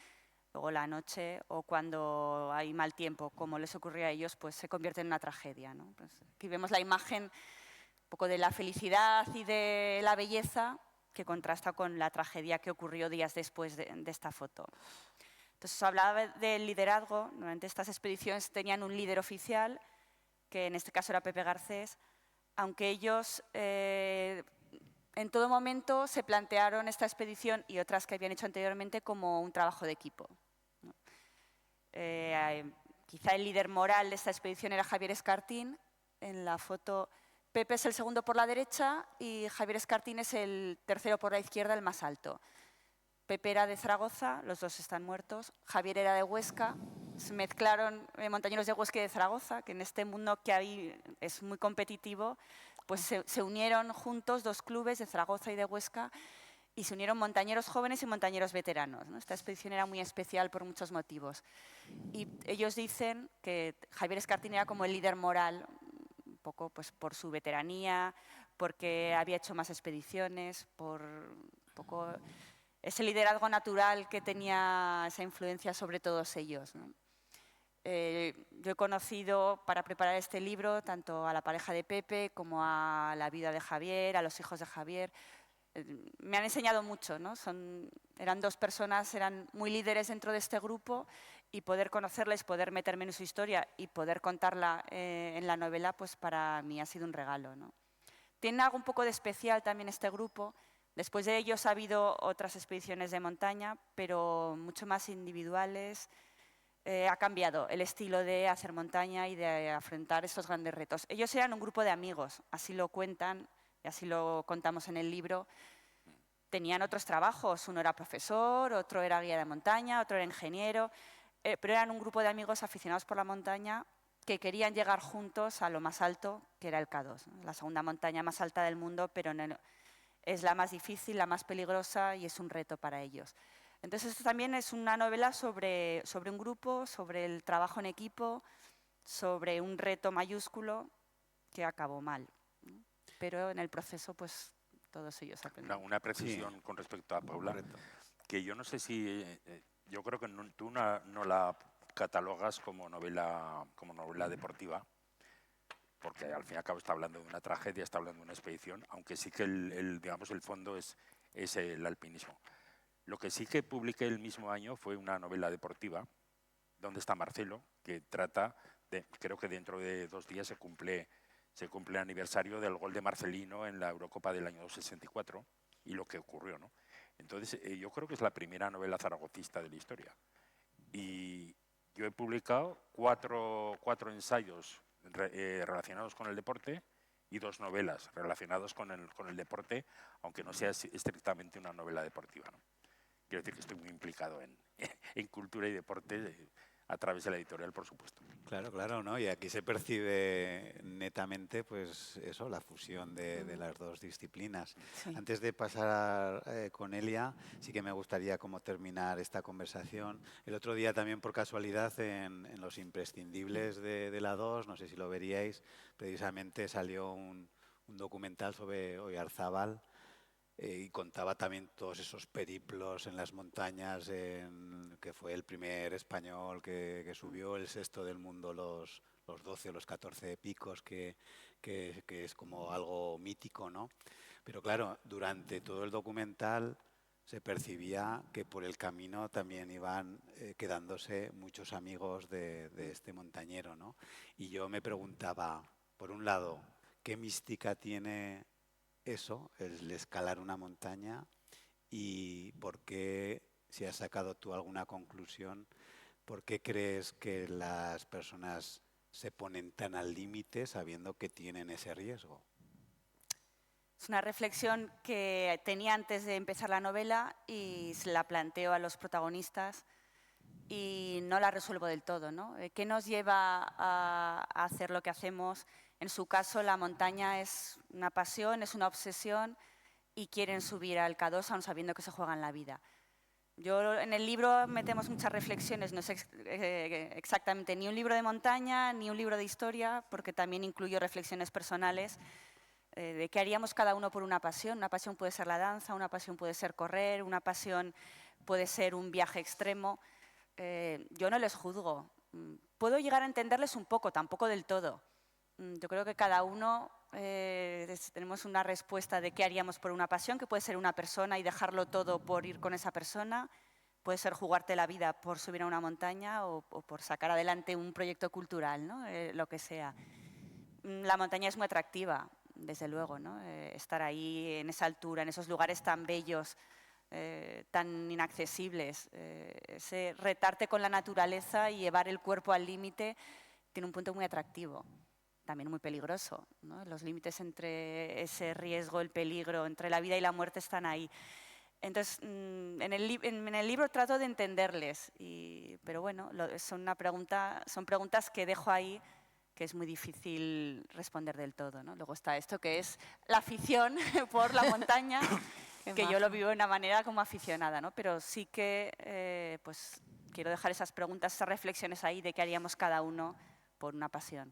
luego la noche o cuando hay mal tiempo, como les ocurrió a ellos, pues se convierte en una tragedia, ¿no? Pues aquí vemos la imagen un poco de la felicidad y de la belleza que contrasta con la tragedia que ocurrió días después de esta foto. Entonces, hablaba del liderazgo. Normalmente estas expediciones tenían un líder oficial, que en este caso era Pepe Garcés, aunque ellos en todo momento se plantearon esta expedición y otras que habían hecho anteriormente como un trabajo de equipo, ¿no? Quizá el líder moral de esta expedición era Javier Escartín. En la foto Pepe es el segundo por la derecha y Javier Escartín es el tercero por la izquierda, el más alto. Pepe era de Zaragoza, los dos están muertos. Javier era de Huesca. Se mezclaron montañeros de Huesca y de Zaragoza, que en este mundo que hay es muy competitivo, pues se unieron juntos 2 clubes de Zaragoza y de Huesca y se unieron montañeros jóvenes y montañeros veteranos, ¿no? Esta expedición era muy especial por muchos motivos. Y ellos dicen que Javier Escartín era como el líder moral, un poco pues, por su veteranía, porque había hecho más expediciones, por un poco ese liderazgo natural que tenía esa influencia sobre todos ellos, ¿no? Yo he conocido para preparar este libro tanto a la pareja de Pepe como a la vida de Javier, a los hijos de Javier. Me han enseñado mucho, ¿no? Eran 2 personas, eran muy líderes dentro de este grupo y poder conocerles, poder meterme en su historia y poder contarla en la novela, pues para mí ha sido un regalo, ¿no? Tiene algo un poco de especial también este grupo. Después de ellos ha habido otras expediciones de montaña, pero mucho más individuales. Ha cambiado el estilo de hacer montaña y de afrontar estos grandes retos. Ellos eran un grupo de amigos, así lo cuentan y así lo contamos en el libro. Tenían otros trabajos, uno era profesor, otro era guía de montaña, otro era ingeniero, pero eran un grupo de amigos aficionados por la montaña que querían llegar juntos a lo más alto, que era el K2, ¿no? La segunda montaña más alta del mundo, pero es la más difícil, la más peligrosa y es un reto para ellos. Entonces, esto también es una novela sobre un grupo, sobre el trabajo en equipo, sobre un reto mayúsculo que acabó mal, ¿no? Pero en el proceso, pues, todos ellos aprendieron. Una precisión con respecto a Paula, que yo no sé si, yo creo que tú no la catalogas como novela deportiva, porque al fin y al cabo está hablando de una tragedia, está hablando de una expedición, aunque sí que digamos, el fondo es el alpinismo. Lo que sí que publiqué el mismo año fue una novela deportiva, ¿Dónde está Marcelo?, que trata creo que dentro de 2 días se cumple el aniversario del gol de Marcelino en la Eurocopa del año 64 y lo que ocurrió, ¿no? Entonces, yo creo que es la primera novela zaragocista de la historia. Y yo he publicado cuatro ensayos relacionados con el deporte y 2 novelas relacionadas con el deporte, aunque no sea estrictamente una novela deportiva, ¿no? Quiero decir que estoy muy implicado en cultura y deporte a través de la editorial, por supuesto. Claro, claro, ¿no? Y aquí se percibe netamente, pues eso, la fusión de las dos disciplinas. Sí. Antes de pasar con Elia, sí que me gustaría como terminar esta conversación. El otro día también por casualidad en Los Imprescindibles de la 2, no sé si lo veríais, precisamente salió un documental sobre Oyarzábal, y contaba también todos esos periplos en las montañas, que fue el primer español que subió el sexto del mundo, los 12 o los 14 picos, que es como algo mítico, ¿no? Pero claro, durante todo el documental se percibía que por el camino también iban quedándose muchos amigos de este montañero, ¿no? Y yo me preguntaba, por un lado, ¿qué mística tiene eso, el escalar una montaña? ¿Y por qué, si has sacado tú alguna conclusión, por qué crees que las personas se ponen tan al límite sabiendo que tienen ese riesgo? Es una reflexión que tenía antes de empezar la novela y se la planteo a los protagonistas y no la resuelvo del todo, ¿no? ¿Qué nos lleva a hacer lo que hacemos? En su caso, la montaña es una pasión, es una obsesión y quieren subir al K2 aun sabiendo que se juegan la vida. Yo en el libro metemos muchas reflexiones, no es exactamente ni un libro de montaña ni un libro de historia, porque también incluyo reflexiones personales de qué haríamos cada uno por una pasión. Una pasión puede ser la danza, una pasión puede ser correr, una pasión puede ser un viaje extremo. Yo no les juzgo. Puedo llegar a entenderles un poco, tampoco del todo. Yo creo que cada uno tenemos una respuesta de qué haríamos por una pasión, que puede ser una persona y dejarlo todo por ir con esa persona, puede ser jugarte la vida por subir a una montaña o por sacar adelante un proyecto cultural, ¿no? Lo que sea. La montaña es muy atractiva, desde luego, ¿no? Estar ahí en esa altura, en esos lugares tan bellos, tan inaccesibles, ese retarte con la naturaleza y llevar el cuerpo al límite tiene un punto muy atractivo, también muy peligroso, ¿no? Los límites entre ese riesgo, el peligro, entre la vida y la muerte están ahí. Entonces, en el libro trato de entenderles, pero bueno, son preguntas que dejo ahí, que es muy difícil responder del todo, ¿no? Luego está esto que es la afición por la montaña, que yo lo vivo de una manera como aficionada, ¿no? Pero sí que pues, quiero dejar esas preguntas, esas reflexiones ahí de qué haríamos cada uno por una pasión.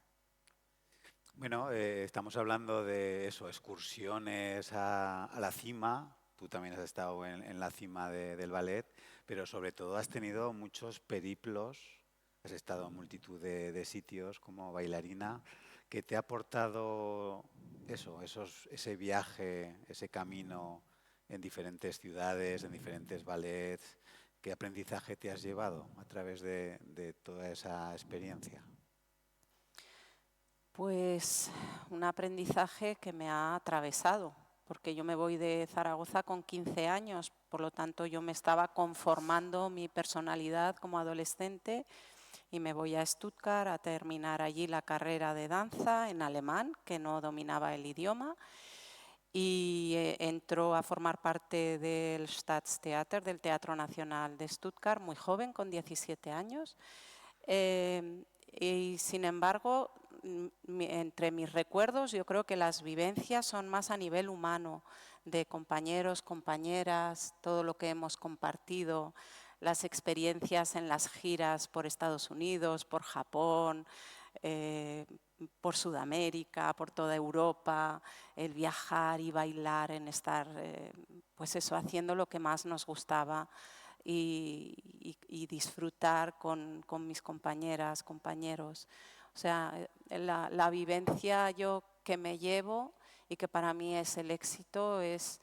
Bueno, estamos hablando de eso, excursiones a la cima. Tú también has estado en la cima del ballet, pero sobre todo has tenido muchos periplos, has estado en multitud de sitios como bailarina. ¿Qué te ha aportado eso, ese viaje, ese camino en diferentes ciudades, en diferentes ballets? ¿Qué aprendizaje te has llevado a través de toda esa experiencia? Pues un aprendizaje que me ha atravesado, porque yo me voy de Zaragoza con 15 años, por lo tanto yo me estaba conformando mi personalidad como adolescente y me voy a Stuttgart a terminar allí la carrera de danza en alemán, que no dominaba el idioma, y entró a formar parte del Staatstheater, del Teatro Nacional de Stuttgart, muy joven, con 17 años. Y sin embargo, entre mis recuerdos, yo creo que las vivencias son más a nivel humano, de compañeros, compañeras, todo lo que hemos compartido, las experiencias en las giras por Estados Unidos, por Japón, por Sudamérica, por toda Europa, el viajar y bailar, en estar, pues eso, haciendo lo que más nos gustaba. Y disfrutar con mis compañeras, compañeros. O sea, la vivencia yo que me llevo y que para mí es el éxito es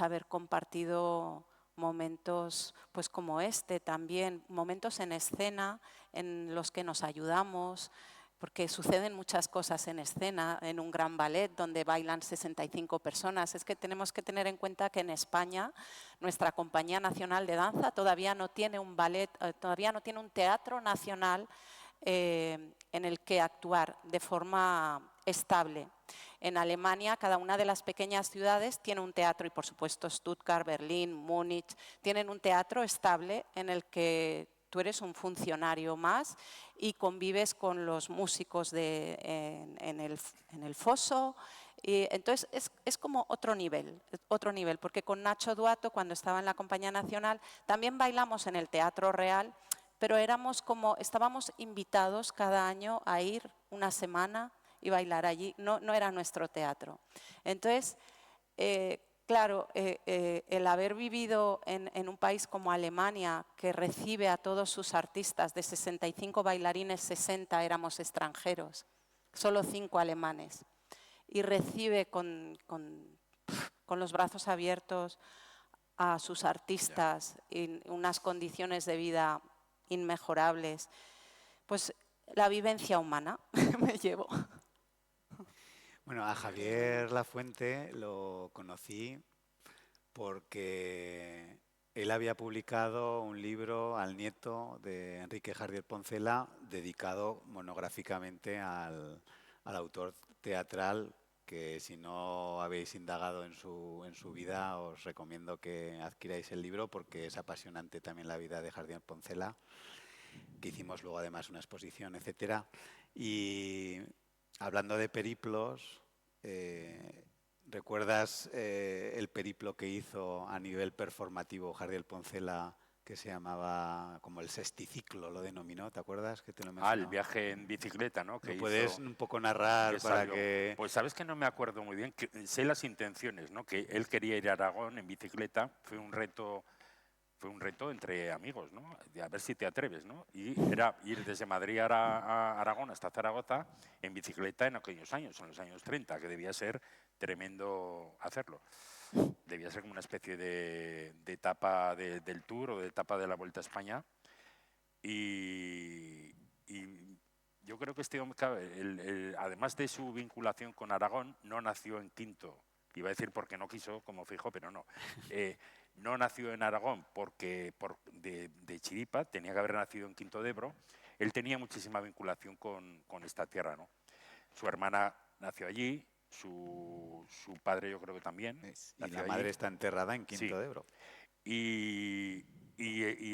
haber compartido momentos pues como este también, momentos en escena en los que nos ayudamos, porque suceden muchas cosas en escena, en un gran ballet donde bailan 65 personas. Es que tenemos que tener en cuenta que en España nuestra Compañía Nacional de Danza todavía no tiene un ballet, todavía no tiene un teatro nacional en el que actuar de forma estable. En Alemania, cada una de las pequeñas ciudades tiene un teatro, y por supuesto Stuttgart, Berlín, Múnich, tienen un teatro estable en el que tú eres un funcionario más y convives con los músicos en el foso. Y entonces es como otro nivel, porque con Nacho Duato, cuando estaba en la Compañía Nacional, también bailamos en el Teatro Real, pero estábamos invitados cada año a ir una semana y bailar allí, no era nuestro teatro. Entonces, claro, el haber vivido en un país como Alemania, que recibe a todos sus artistas, de 65 bailarines, 60 éramos extranjeros, solo 5 alemanes, y recibe con los brazos abiertos a sus artistas en unas condiciones de vida inmejorables, pues la vivencia humana me llevo. Bueno, a Javier Lafuente lo conocí porque él había publicado un libro al nieto de Enrique Jardiel Poncela dedicado monográficamente al autor teatral, que si no habéis indagado en su vida os recomiendo que adquiráis el libro porque es apasionante también la vida de Jardiel Poncela, que hicimos luego además una exposición, etcétera. Y hablando de periplos, ¿recuerdas el periplo que hizo a nivel performativo Jardiel Poncela, que se llamaba como el sexticiclo, lo denominó? ¿Te acuerdas? Que te lo mencionó. El viaje en bicicleta, ¿no? ¿Lo puedes un poco narrar para que...? Pues sabes que no me acuerdo muy bien, que sé las intenciones, ¿no? Que él quería ir a Aragón en bicicleta, fue un reto entre amigos, ¿no? A ver si te atreves, ¿no? Y era ir desde Madrid a Aragón hasta Zaragoza en bicicleta en aquellos años, en los años 30, que debía ser tremendo hacerlo. Debía ser como una especie de etapa del Tour o de etapa de la Vuelta a España. Y yo creo que este hombre, además de su vinculación con Aragón, no nació en Quinto. Iba a decir porque no quiso, como Feijóo, pero no. No nació en Aragón porque de chiripa, tenía que haber nacido en Quinto de Ebro. Él tenía muchísima vinculación con esta tierra, ¿no? Su hermana nació allí, su padre yo creo que también. Y la madre está enterrada en Quinto de Ebro. Y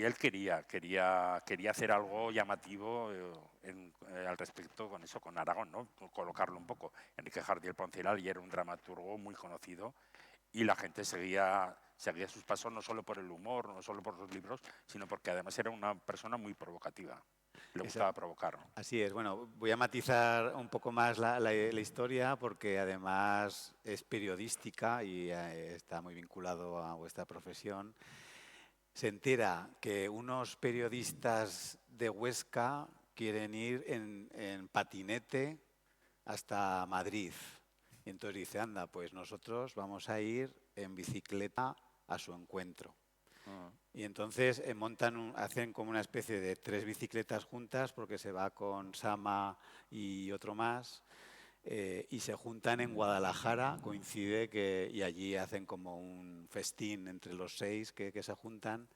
él quería hacer algo llamativo al respecto con eso, con Aragón, ¿no? Colocarlo un poco. Enrique Jardiel Poncela y era un dramaturgo muy conocido y la gente seguía sus pasos no solo por el humor, no solo por los libros, sino porque además era una persona muy provocativa. Le gustaba provocar, ¿no? Así es. Bueno, voy a matizar un poco más la historia porque además es periodística y está muy vinculado a vuestra profesión. Se entera que unos periodistas de Huesca quieren ir en patinete hasta Madrid. Y entonces dice, anda, pues nosotros vamos a ir en bicicleta a su encuentro. Y entonces hacen como una especie de 3 bicicletas juntas porque se va con Sama y otro más. Y se juntan en Guadalajara, coincide y allí hacen como un festín entre los 6 que se juntan.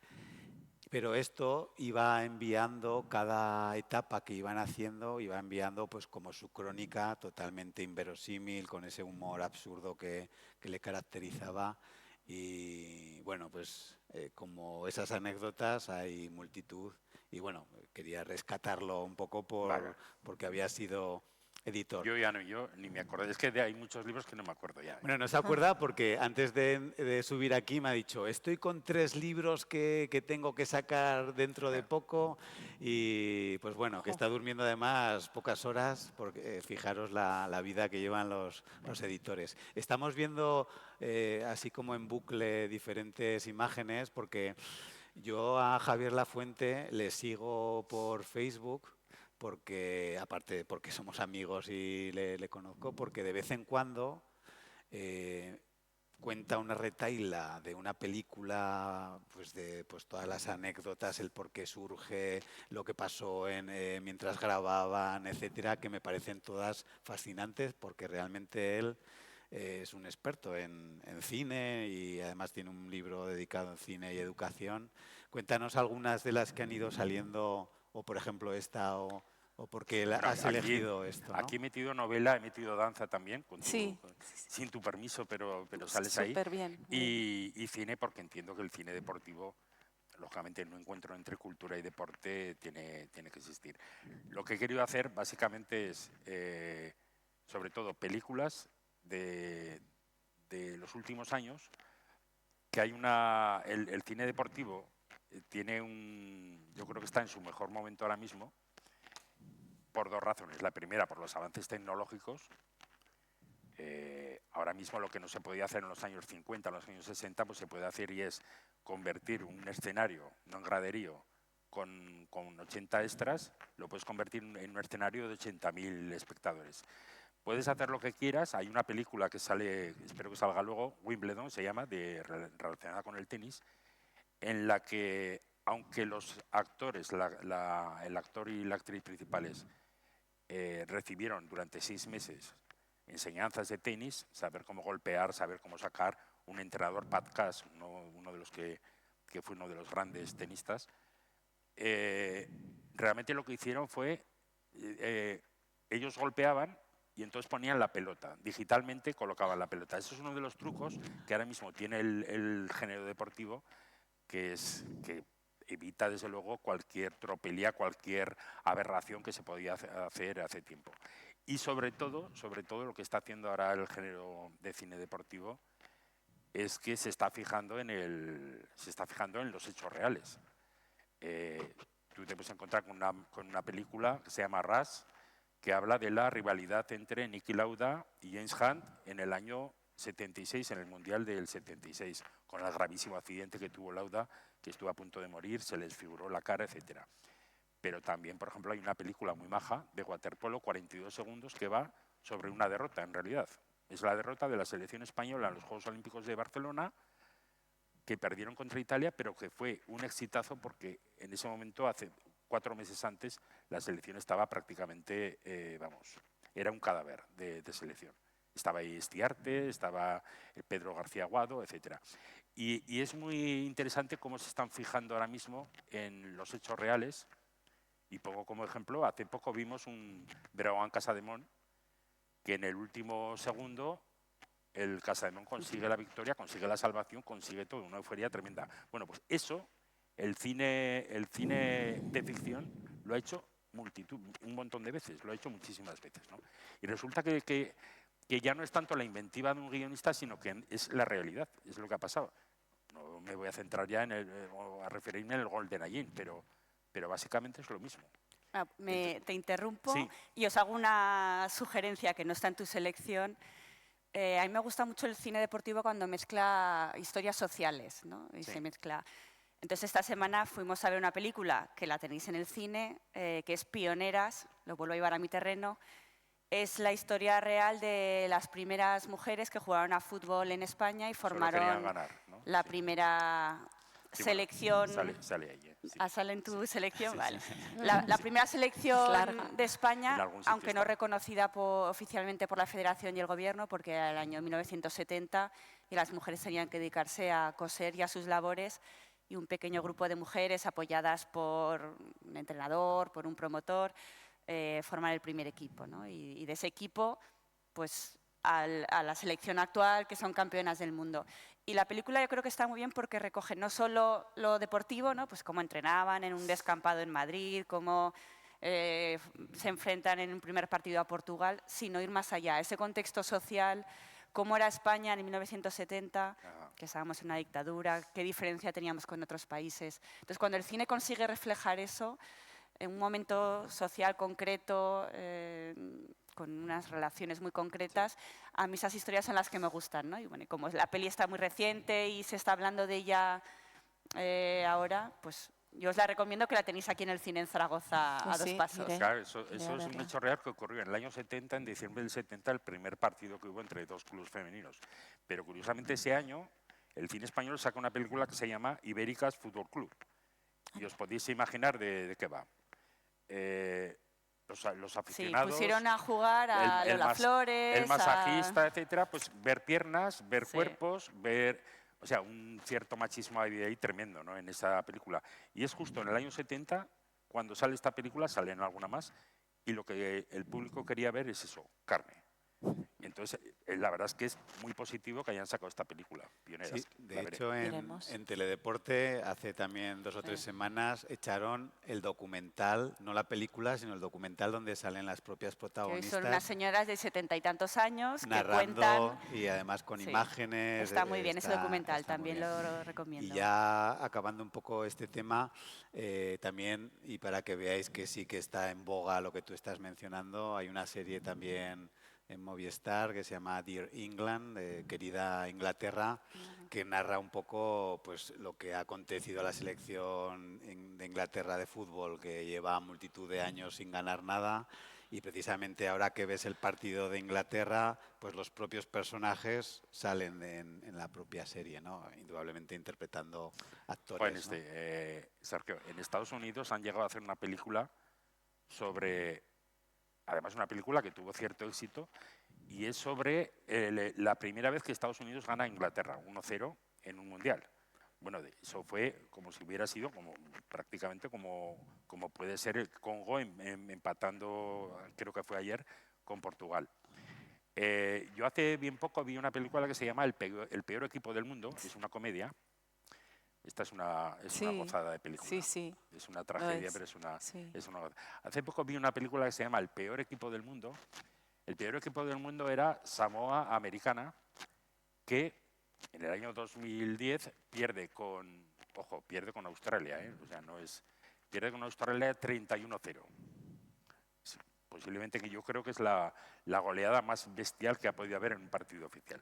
Pero esto iba enviando, cada etapa que iban haciendo, iba enviando pues como su crónica totalmente inverosímil, con ese humor absurdo que le caracterizaba. Y bueno, pues como esas anécdotas hay multitud. Y bueno, quería rescatarlo un poco porque había sido editor. Yo ni me acuerdo. Es que hay muchos libros que no me acuerdo ya. Bueno, no se acuerda porque antes de subir aquí me ha dicho, estoy con 3 libros que tengo que sacar dentro de poco y pues bueno, que está durmiendo además pocas horas porque fijaros la vida que llevan los editores. Estamos viendo así como en bucle diferentes imágenes porque yo a Javier Lafuente le sigo por Facebook porque, aparte porque somos amigos y le conozco, porque de vez en cuando cuenta una retahíla de una película, pues de pues todas las anécdotas, el por qué surge, lo que pasó mientras grababan, etcétera, que me parecen todas fascinantes, porque realmente él es un experto en cine y además tiene un libro dedicado en cine y educación. Cuéntanos algunas de las que han ido saliendo, o por ejemplo esta, o por qué Bueno, has elegido esto, ¿no? Aquí he metido novela, he metido danza también, Sí. sin tu permiso, pero sales ahí. Súper bien. Y cine, porque entiendo que el cine deportivo, lógicamente, en un encuentro entre cultura y deporte tiene que existir. Lo que he querido hacer básicamente es, sobre todo, películas de los últimos años, que hay el cine deportivo tiene yo creo que está en su mejor momento ahora mismo, por dos razones. La primera, por los avances tecnológicos. Ahora mismo lo que no se podía hacer en los años 50, en los años 60, pues se puede hacer, y es convertir un escenario, no en graderío, con 80 extras, lo puedes convertir en un escenario de 80.000 espectadores. Puedes hacer lo que quieras. Hay una película que sale, espero que salga luego, Wimbledon se llama, relacionada con el tenis, en la que, aunque los actores, el actor y la actriz principales, recibieron durante 6 meses enseñanzas de tenis, saber cómo golpear, saber cómo sacar, un entrenador, Pat Cass, uno de los que fue uno de los grandes tenistas, realmente lo que hicieron fue, ellos golpeaban y entonces ponían la pelota, digitalmente colocaban la pelota. Eso es uno de los trucos que ahora mismo tiene el género deportivo, que evita desde luego cualquier tropelía, cualquier aberración que se podía hacer hace tiempo. Y sobre todo lo que está haciendo ahora el género de cine deportivo es que se está fijando en los hechos reales. Tú te puedes encontrar con una película que se llama Rush, que habla de la rivalidad entre Niki Lauda y James Hunt en el año 76, en el Mundial del 76, con el gravísimo accidente que tuvo Lauda, que estuvo a punto de morir, se le desfiguró la cara, etcétera. Pero también, por ejemplo, hay una película muy maja de waterpolo, 42 segundos, que va sobre una derrota, en realidad. Es la derrota de la selección española en los Juegos Olímpicos de Barcelona, que perdieron contra Italia, pero que fue un exitazo porque en ese momento, hace 4 meses antes, la selección estaba prácticamente, era un cadáver de selección. Estaba ahí Estiarte, estaba Pedro García Aguado, etc. Y es muy interesante cómo se están fijando ahora mismo en los hechos reales. Y pongo como ejemplo, hace poco vimos un Breogán Casademont, que en el último segundo el Casademont consigue la victoria, consigue la salvación, consigue todo, una euforia tremenda. Bueno, pues eso, el cine de ficción lo ha hecho un montón de veces, lo ha hecho muchísimas veces, ¿no? Y resulta que ya no es tanto la inventiva de un guionista, sino que es la realidad, es lo que ha pasado. No me voy a centrar ya a referirme al Golden Age, pero básicamente es lo mismo. Te interrumpo, sí. Y os hago una sugerencia que no está en tu selección. A mí me gusta mucho el cine deportivo cuando mezcla historias sociales, ¿no? Y Sí. se mezcla. Entonces, esta semana fuimos a ver una película que la tenéis en el cine, que es Pioneras, lo vuelvo a llevar a mi terreno. Es la historia real de las primeras mujeres que jugaron a fútbol en España y formaron ganar, ¿no? la primera selección. Sale ahí. Sí. ¿Sale en tu selección? Sí, vale. sí. La primera selección de España, aunque no está. reconocida oficialmente por la Federación y el Gobierno, porque era el año 1970 y las mujeres tenían que dedicarse a coser y a sus labores, y un pequeño grupo de mujeres apoyadas por un entrenador, por un promotor, forman el primer equipo, ¿no? Y de ese equipo, pues a la selección actual, que son campeonas del mundo. Y la película yo creo que está muy bien porque recoge no solo lo deportivo, ¿no? Pues cómo entrenaban en un descampado en Madrid, cómo se enfrentan en un primer partido a Portugal, sino ir más allá, ese contexto social, cómo era España en 1970, que estábamos en una dictadura, qué diferencia teníamos con otros países. Entonces, cuando el cine consigue reflejar eso, en un momento social concreto, con unas relaciones muy concretas, a mí esas historias son las que me gustan, ¿no? Y bueno, como la peli está muy reciente y se está hablando de ella ahora, pues yo os la recomiendo, que la tenéis aquí en el cine en Zaragoza a Pues dos sí, pasos. iré. Claro, eso Iré es a un verla. hecho real que ocurrió en el año 70, en diciembre del 70, el primer partido que hubo entre dos clubes femeninos. Pero curiosamente ese año el cine español saca una película que se llama Ibéricas Fútbol Club. Y os podéis imaginar de qué va. Los Sí, aficionados, pusieron a jugar a Lola Flores, el masajista, etcétera, pues ver piernas, ver Sí. cuerpos, ver, o sea, un cierto machismo ahí tremendo, ¿no? En esa película. Y es justo en el año 70 cuando sale esta película, salen alguna más, y lo que el público quería ver es eso, carne. Entonces, la verdad es que es muy positivo que hayan sacado esta película, Pioneras. Sí, de La veré. hecho Iremos. en Teledeporte hace también 2 o 3 semanas echaron el documental, no la película, sino el documental donde salen las propias que hoy protagonistas son unas señoras de 70 y tantos años que narrando cuentan. y además con Sí, imágenes. está muy bien ese documental, está muy también bien. lo recomiendo. Y ya acabando un poco este tema, también, y para que veáis que sí que está en boga lo que tú estás mencionando, hay una serie también en Movistar que se llama Dear England, Querida Inglaterra, que narra un poco pues, lo que ha acontecido a la selección de Inglaterra de fútbol, que lleva multitud de años sin ganar nada. Y precisamente ahora que ves el partido de Inglaterra, pues los propios personajes salen en la propia serie, ¿no? Indudablemente interpretando actores. ¿no? Sergio, en Estados Unidos han llegado a hacer una película sobre, además una película que tuvo cierto éxito, y es sobre la primera vez que Estados Unidos gana a Inglaterra, 1-0 en un mundial. Bueno, eso fue como si hubiera sido prácticamente como puede ser el Congo empatando, creo que fue ayer, con Portugal. Yo hace bien poco vi una película que se llama El peor equipo del mundo, es una comedia. Esta es una gozada de película. Sí, sí. Es una tragedia, es, pero es una sí. gozada. Hace poco vi una película que se llama El peor equipo del mundo. El peor equipo del mundo era Samoa Americana, que en el año 2010 pierde con Australia, o sea, pierde con Australia 31-0. Posiblemente que yo creo que es la goleada más bestial que ha podido haber en un partido oficial.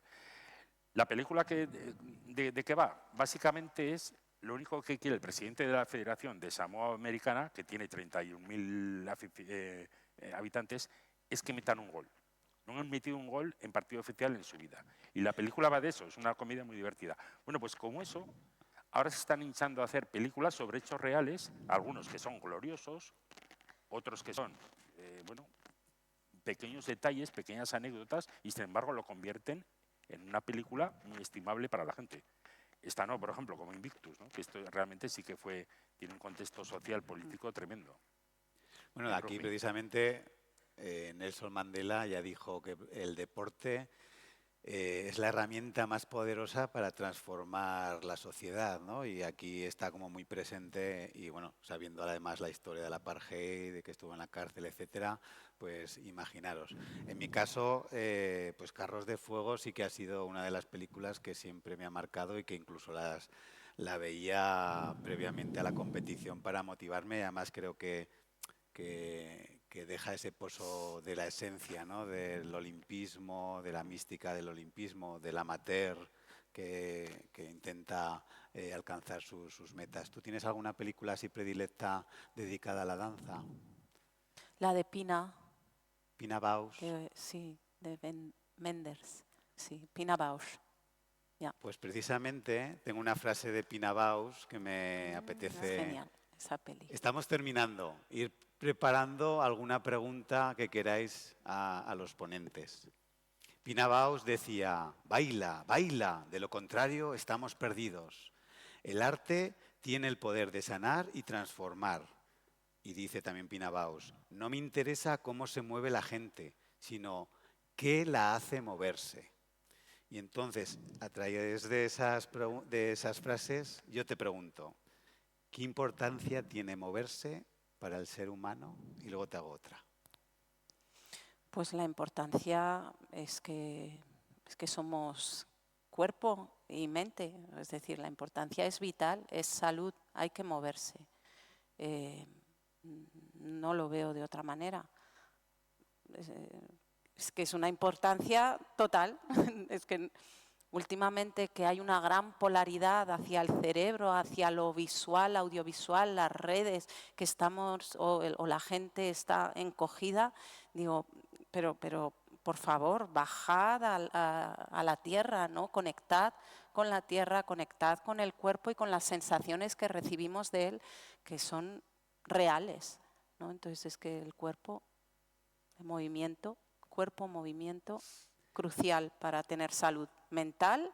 La película de qué va, básicamente es lo único que quiere el presidente de la Federación de Samoa Americana, que tiene 31.000 habitantes, es que metan un gol. No han metido un gol en partido oficial en su vida. Y la película va de eso, es una comedia muy divertida. Bueno, pues como eso, ahora se están hinchando a hacer películas sobre hechos reales, algunos que son gloriosos, otros que son, pequeños detalles, pequeñas anécdotas, y sin embargo lo convierten en una película muy estimable para la gente. Esta no, por ejemplo, como Invictus, ¿no? Que esto realmente sí que tiene un contexto social, político tremendo. Bueno, aquí precisamente Nelson Mandela ya dijo que el deporte es la herramienta más poderosa para transformar la sociedad, ¿no? Y aquí está como muy presente y bueno, sabiendo además la historia del apartheid, de que estuvo en la cárcel, etcétera, pues imaginaros. En mi caso, pues Carros de Fuego sí que ha sido una de las películas que siempre me ha marcado y que incluso la veía previamente a la competición para motivarme. Además creo que deja ese pozo de la esencia, ¿no? Del olimpismo, de la mística del olimpismo, del amateur que intenta alcanzar sus metas. ¿Tú tienes alguna película así predilecta dedicada a la danza? La de Pina. Pina Bausch. Sí, de Menders. Sí, Pina Bausch. Yeah. Pues precisamente tengo una frase de Pina Bausch que me apetece. Es genial esa peli. Estamos terminando. Ir preparando alguna pregunta que queráis a los ponentes. Pina Bausch decía, baila, baila, de lo contrario estamos perdidos. El arte tiene el poder de sanar y transformar. Y dice también Pina Bausch, no me interesa cómo se mueve la gente, sino qué la hace moverse. Y entonces, a través de esas frases, yo te pregunto, ¿qué importancia tiene moverse para el ser humano? Y luego te hago otra. Pues la importancia es que somos cuerpo y mente, es decir, la importancia es vital, es salud, hay que moverse. No lo veo de otra manera. Es que es una importancia total, es que últimamente que hay una gran polaridad hacia el cerebro, hacia lo visual, audiovisual, las redes, que estamos, o la gente está encogida, digo, pero por favor, bajad a la tierra, ¿no? Conectad con la tierra, conectad con el cuerpo y con las sensaciones que recibimos de él, que son reales, ¿no? Entonces es que el cuerpo, el movimiento, crucial para tener salud mental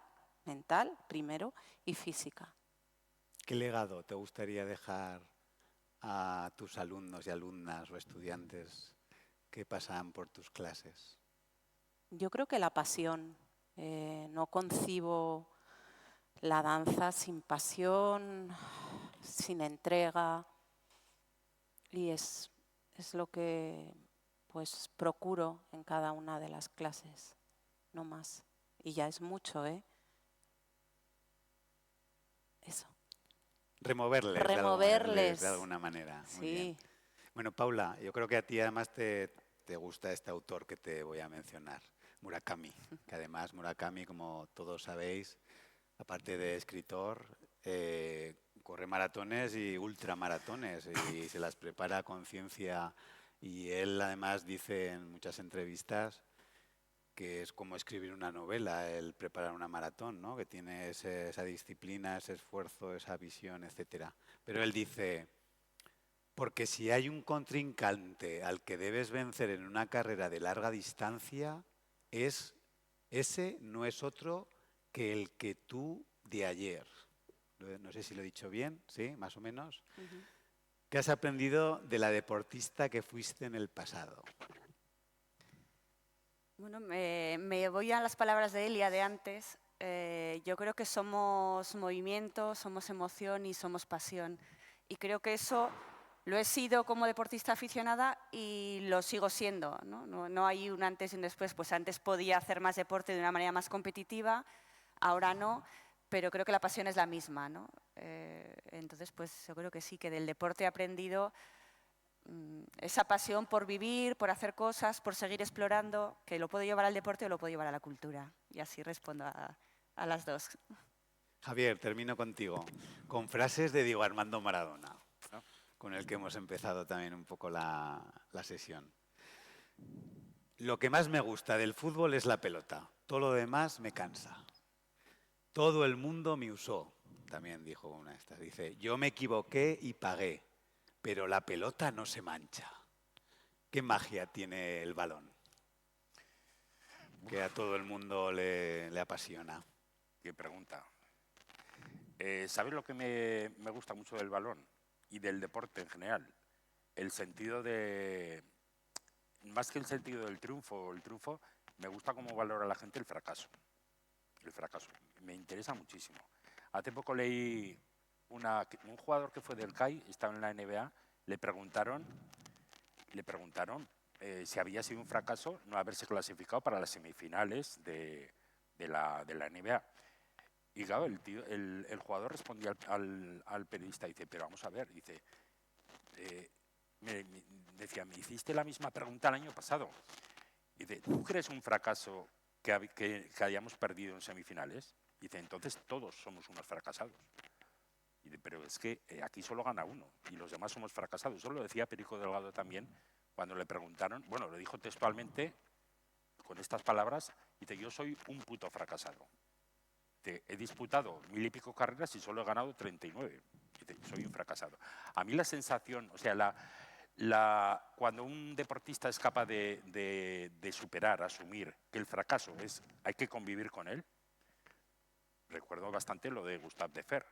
primero y física. ¿Qué legado te gustaría dejar a tus alumnos y alumnas o estudiantes que pasan por tus clases? Yo creo que la pasión. No concibo la danza sin pasión, sin entrega, y es lo que pues procuro en cada una de las clases, no más. Y ya es mucho, ¿eh? Eso. Removerles de alguna manera. Sí. Muy bien. Bueno, Paula, yo creo que a ti además te gusta este autor que te voy a mencionar, Murakami, que además Murakami, como todos sabéis, aparte de escritor, corre maratones y ultramaratones y se las prepara con ciencia, y él además dice en muchas entrevistas que es como escribir una novela, el preparar una maratón, ¿no? Que tiene esa disciplina, ese esfuerzo, esa visión, etcétera. Pero él dice, porque si hay un contrincante al que debes vencer en una carrera de larga distancia, ese no es otro que el que tú de ayer. No sé si lo he dicho bien, ¿sí? Más o menos. ¿Qué has aprendido de la deportista que fuiste en el pasado? Bueno, me voy a las palabras de Elia de antes. Yo creo que somos movimiento, somos emoción y somos pasión. Y creo que eso lo he sido como deportista aficionada y lo sigo siendo, ¿no? No hay un antes y un después. Pues antes podía hacer más deporte de una manera más competitiva, ahora no, pero creo que la pasión es la misma, ¿no? Entonces, pues yo creo que sí, que del deporte he aprendido esa pasión por vivir, por hacer cosas, por seguir explorando, que lo puedo llevar al deporte o lo puedo llevar a la cultura. Y así respondo a las dos. Javier, termino contigo, con frases de Diego Armando Maradona, ¿no? Con el que hemos empezado también un poco la sesión. Lo que más me gusta del fútbol es la pelota, todo lo demás me cansa. Todo el mundo me usó, también dijo una de estas. Dice, yo me equivoqué y pagué, pero la pelota no se mancha. ¿Qué magia tiene el balón? Que a todo el mundo le apasiona. Qué pregunta. ¿Sabes lo que me gusta mucho del balón y del deporte en general? El sentido de, más que el sentido del triunfo, me gusta cómo valora la gente el fracaso. El fracaso, me interesa muchísimo. Hace poco leí un jugador que fue del CAI, estaba en la NBA, le preguntaron si había sido un fracaso no haberse clasificado para las semifinales de la NBA. Y claro, el jugador respondía al periodista, dice, pero vamos a ver, dice, decía, me hiciste la misma pregunta el año pasado. Dice, ¿tú crees un fracaso que hayamos perdido en semifinales? Dice, entonces todos somos unos fracasados. Dice, pero es que aquí solo gana uno y los demás somos fracasados. Eso lo decía Perico Delgado también cuando le preguntaron, bueno, lo dijo textualmente con estas palabras, dice, yo soy un puto fracasado. Dice, he disputado 1000 y pico carreras y solo he ganado 39. Dice, soy un fracasado. A mí la sensación, o sea, cuando un deportista es capaz de superar, asumir que el fracaso hay que convivir con él, recuerdo bastante lo de Gustave Defer,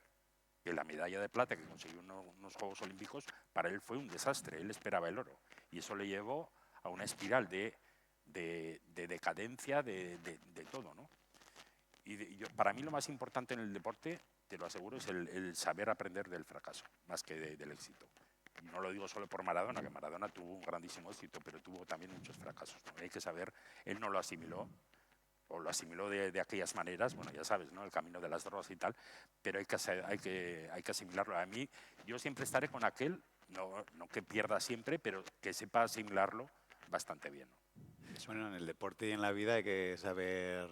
que la medalla de plata que consiguió en unos Juegos Olímpicos, para él fue un desastre, él esperaba el oro, y eso le llevó a una espiral de decadencia de todo, ¿no? Para mí lo más importante en el deporte, te lo aseguro, es el saber aprender del fracaso, más que del éxito. Y no lo digo solo por Maradona, que Maradona tuvo un grandísimo éxito, pero tuvo también muchos fracasos, ¿no? Hay que saber, él no lo asimiló, o lo asimiló de aquellas maneras, bueno, ya sabes, ¿no? El camino de las drogas y tal, pero hay que asimilarlo. A mí, yo siempre estaré con aquel, no que pierda siempre, pero que sepa asimilarlo bastante bien, ¿no? Bueno, en el deporte y en la vida hay que saber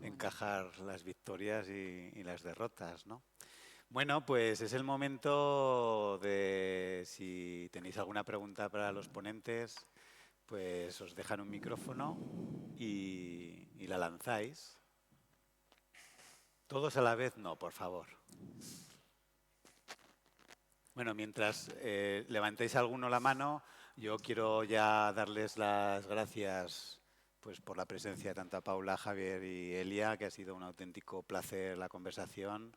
encajar las victorias y las derrotas, ¿no? Bueno, pues es el momento de, si tenéis alguna pregunta para los ponentes, pues os dejan un micrófono y la lanzáis. Todos a la vez, no, por favor. Bueno, mientras levantéis alguno la mano, yo quiero ya darles las gracias pues, por la presencia de tanto a Paula, Javier y Elia, que ha sido un auténtico placer la conversación.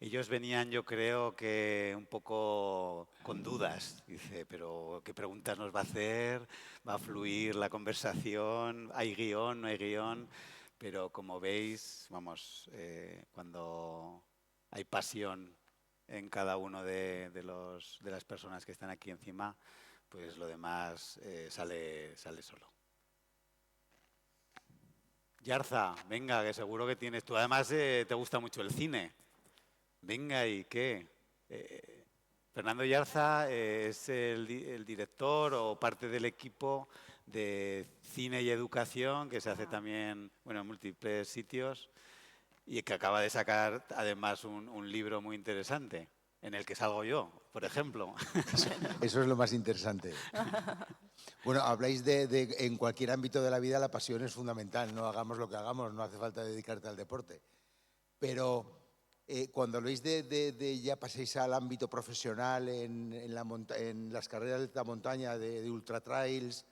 Ellos venían, yo creo que un poco con dudas. Dice, pero ¿qué preguntas nos va a hacer? ¿Va a fluir la conversación? ¿Hay guión? ¿No hay guión? Pero como veis, vamos, cuando hay pasión en cada uno de las personas que están aquí encima, pues lo demás sale solo. Yarza, venga, que seguro que tienes... Tú además te gusta mucho el cine. Venga, ¿y qué? Fernando Yarza es el director o parte del equipo de cine y educación que se hace también, bueno, en múltiples sitios y que acaba de sacar además un libro muy interesante en el que salgo yo, por ejemplo. Eso es lo más interesante. Bueno, habláis de en cualquier ámbito de la vida la pasión es fundamental, no hagamos lo que hagamos, no hace falta dedicarte al deporte. Pero cuando habléis de ya paséis al ámbito profesional en las carreras de alta montaña, de ultra trails,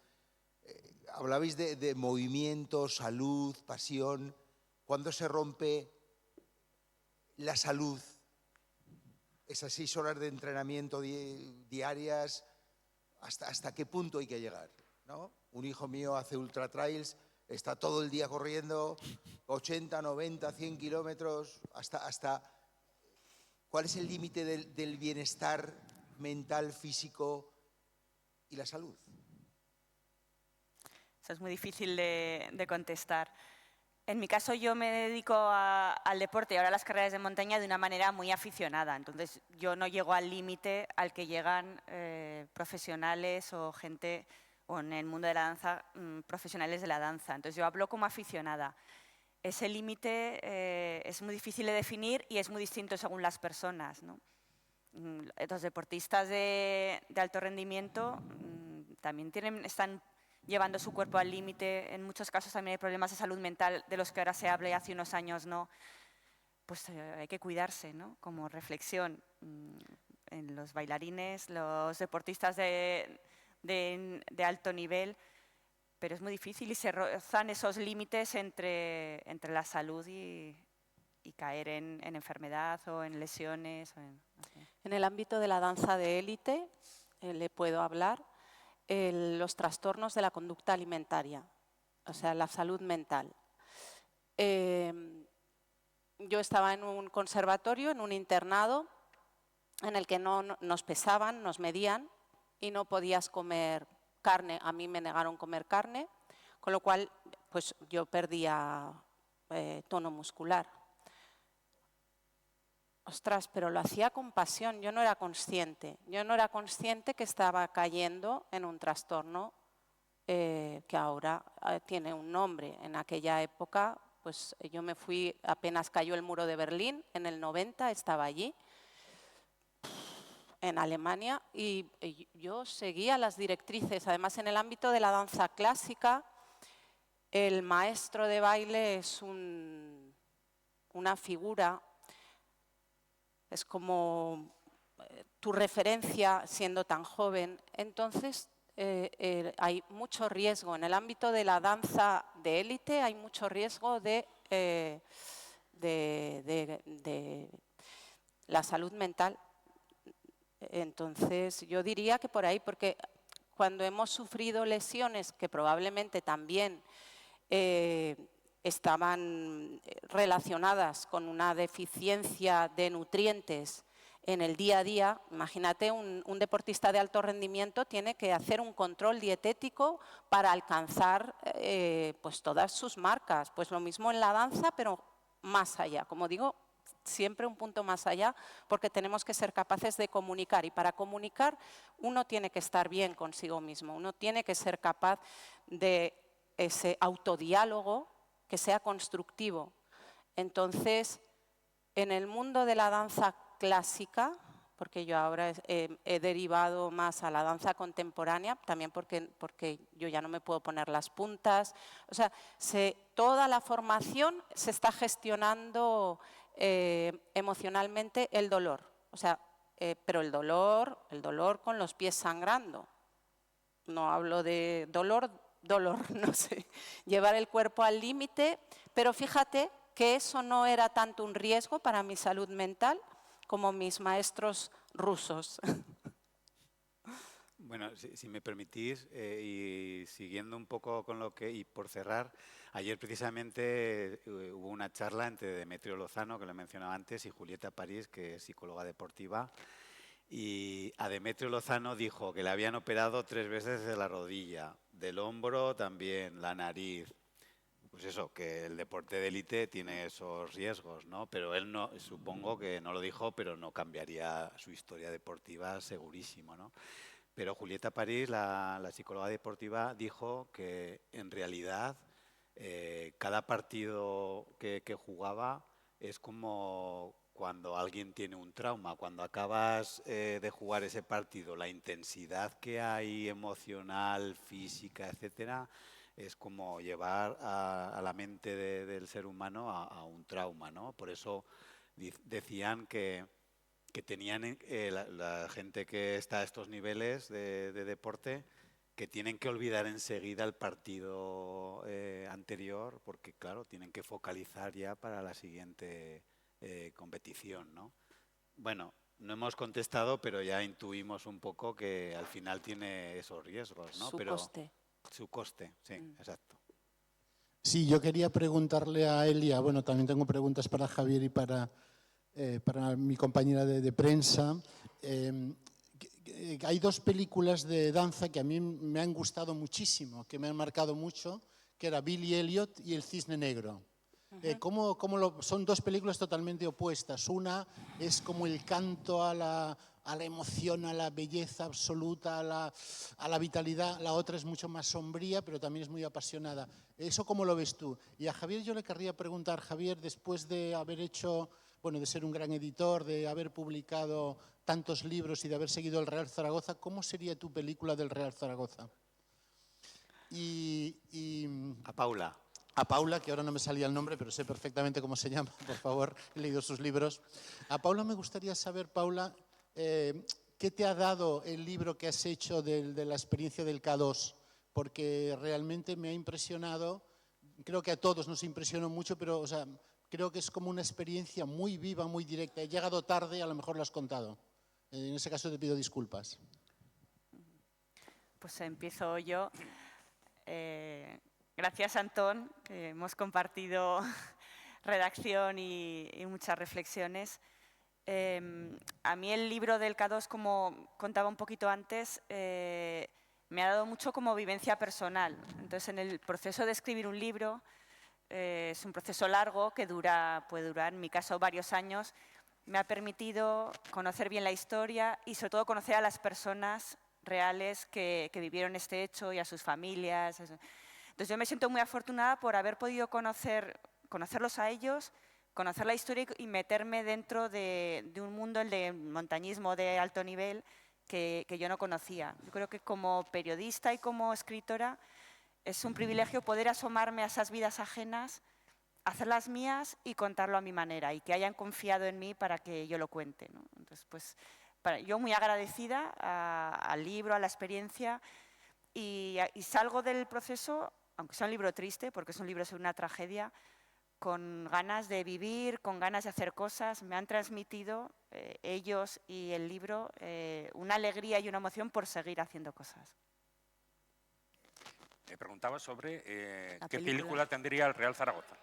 hablabais de movimiento, salud, pasión. ¿Cuándo se rompe la salud? Esas 6 horas de entrenamiento diarias, ¿hasta qué punto hay que llegar? ¿No? Un hijo mío hace ultra trails, está todo el día corriendo 80, 90, 100 kilómetros, hasta ¿cuál es el límite del bienestar mental, físico y la salud? Eso es muy difícil de contestar. En mi caso yo me dedico al deporte y ahora a las carreras de montaña de una manera muy aficionada. Entonces yo no llego al límite al que llegan profesionales o gente, o en el mundo de la danza, profesionales de la danza. Entonces yo hablo como aficionada. Ese límite es muy difícil de definir y es muy distinto según las personas, ¿no? Los deportistas de alto rendimiento también están llevando su cuerpo al límite. En muchos casos también hay problemas de salud mental de los que ahora se habla y hace unos años no. Pues hay que cuidarse, ¿no? Como reflexión. En los bailarines, los deportistas de alto nivel, pero es muy difícil y se rozan esos límites entre la salud y caer en enfermedad o en lesiones. En el ámbito de la danza de élite, le puedo hablar, los trastornos de la conducta alimentaria, o sea, la salud mental. Yo estaba en un conservatorio, en un internado, en el que no nos pesaban, nos medían y no podías comer carne. A mí me negaron comer carne, con lo cual pues, yo perdía tono muscular. Ostras, pero lo hacía con pasión, yo no era consciente. Yo no era consciente que estaba cayendo en un trastorno que ahora tiene un nombre. En aquella época, pues yo me fui, apenas cayó el muro de Berlín, en el 90 estaba allí, en Alemania, y yo seguía las directrices. Además, en el ámbito de la danza clásica, el maestro de baile es una figura. Es como tu referencia siendo tan joven. Entonces hay mucho riesgo. En el ámbito de la danza de élite hay mucho riesgo de la salud mental. Entonces yo diría que por ahí, porque cuando hemos sufrido lesiones que probablemente también estaban relacionadas con una deficiencia de nutrientes en el día a día, imagínate un deportista de alto rendimiento tiene que hacer un control dietético para alcanzar pues todas sus marcas. Pues lo mismo en la danza, pero más allá. Como digo, siempre un punto más allá, porque tenemos que ser capaces de comunicar. Y para comunicar uno tiene que estar bien consigo mismo, uno tiene que ser capaz de ese autodiálogo que sea constructivo, Entonces, en el mundo de la danza clásica, porque yo ahora he derivado más a la danza contemporánea, también porque yo ya no me puedo poner las puntas. O sea, toda la formación se está gestionando emocionalmente el dolor. O sea, pero el dolor con los pies sangrando. No hablo de dolor, no sé, llevar el cuerpo al límite, pero fíjate que eso no era tanto un riesgo para mi salud mental como mis maestros rusos. Bueno, si me permitís, y siguiendo un poco con lo que, y por cerrar, ayer precisamente hubo una charla entre Demetrio Lozano, que lo he mencionado antes, y Julieta París, que es psicóloga deportiva, y a Demetrio Lozano dijo que le habían operado 3 veces de la rodilla, del hombro también, la nariz. Pues eso, que el deporte de élite tiene esos riesgos, ¿no? Pero él no, supongo que no lo dijo, pero no cambiaría su historia deportiva segurísimo, ¿no? Pero Julieta París, la psicóloga deportiva, dijo que en realidad cada partido que jugaba es como cuando alguien tiene un trauma. Cuando acabas de jugar ese partido, la intensidad que hay emocional, física, etcétera, es como llevar a la mente del ser humano a un trauma, ¿no? Por eso decían que tenían la gente que está a estos niveles de deporte, que tienen que olvidar enseguida el partido anterior, porque claro, tienen que focalizar ya para la siguiente competición, ¿no? Bueno, no hemos contestado, pero ya intuimos un poco que al final tiene esos riesgos, ¿no? Su coste. Su coste, sí, exacto. Sí, yo quería preguntarle a Elia, bueno, también tengo preguntas para Javier y para mi compañera de prensa. Hay 2 películas de danza que a mí me han gustado muchísimo, que me han marcado mucho, que era Billy Elliot y El Cisne Negro. Son 2 películas totalmente opuestas. Una es como el canto a la emoción, a la belleza absoluta, a la vitalidad. La otra es mucho más sombría, pero también es muy apasionada. ¿Eso cómo lo ves tú? Y a Javier yo le querría preguntar, Javier, después de haber hecho, bueno, de ser un gran editor, de haber publicado tantos libros y de haber seguido el Real Zaragoza, ¿cómo sería tu película del Real Zaragoza? A Paula. A Paula, que ahora no me salía el nombre, pero sé perfectamente cómo se llama, por favor, he leído sus libros. A Paula me gustaría saber, Paula, ¿qué te ha dado el libro que has hecho de la experiencia del K2? Porque realmente me ha impresionado, creo que a todos nos impresionó mucho, pero o sea, creo que es como una experiencia muy viva, muy directa. He llegado tarde, a lo mejor lo has contado. En ese caso te pido disculpas. Pues empiezo yo. Gracias, Antón, que hemos compartido redacción y muchas reflexiones. A mí el libro del K2, como contaba un poquito antes, me ha dado mucho como vivencia personal. Entonces, en el proceso de escribir un libro, es un proceso largo que puede durar, en mi caso, varios años. Me ha permitido conocer bien la historia y, sobre todo, conocer a las personas reales que vivieron este hecho y a sus familias. Entonces, yo me siento muy afortunada por haber podido conocerlos a ellos, conocer la historia y meterme dentro de un mundo, el de montañismo de alto nivel, que yo no conocía. Yo creo que como periodista y como escritora es un privilegio poder asomarme a esas vidas ajenas, hacerlas mías y contarlo a mi manera, y que hayan confiado en mí para que yo lo cuente, ¿no? Entonces, pues, yo muy agradecida al libro, a la experiencia, y salgo del proceso, aunque sea un libro triste, porque es un libro sobre una tragedia, con ganas de vivir, con ganas de hacer cosas. Me han transmitido ellos y el libro una alegría y una emoción por seguir haciendo cosas. Me preguntaba sobre qué película tendría el Real Zaragoza.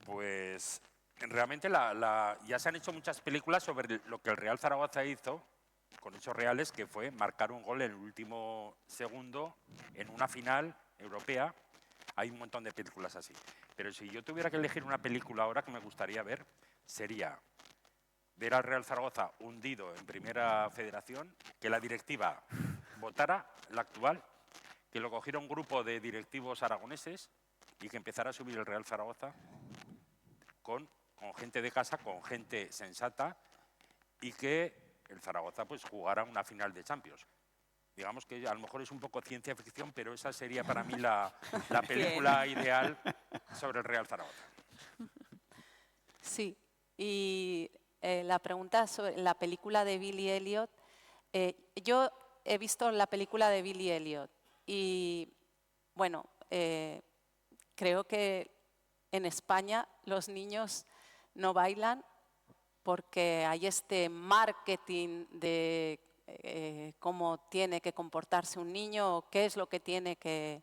Pues realmente ya se han hecho muchas películas sobre lo que el Real Zaragoza hizo, con hechos reales, que fue marcar un gol en el último segundo en una final europea. Hay un montón de películas así. Pero si yo tuviera que elegir una película ahora que me gustaría ver, sería ver al Real Zaragoza hundido en Primera Federación, que la directiva votara, la actual, que lo cogiera un grupo de directivos aragoneses, y que empezara a subir el Real Zaragoza con gente de casa, con gente sensata, y que el Zaragoza pues jugara una final de Champions. Digamos que a lo mejor es un poco ciencia ficción, pero esa sería para mí la película ideal sobre el Real Zaragoza. Sí, y la pregunta sobre la película de Billy Elliot, yo he visto la película de Billy Elliot y, bueno, creo que en España los niños no bailan porque hay este marketing de cómo tiene que comportarse un niño o qué es lo que tiene que,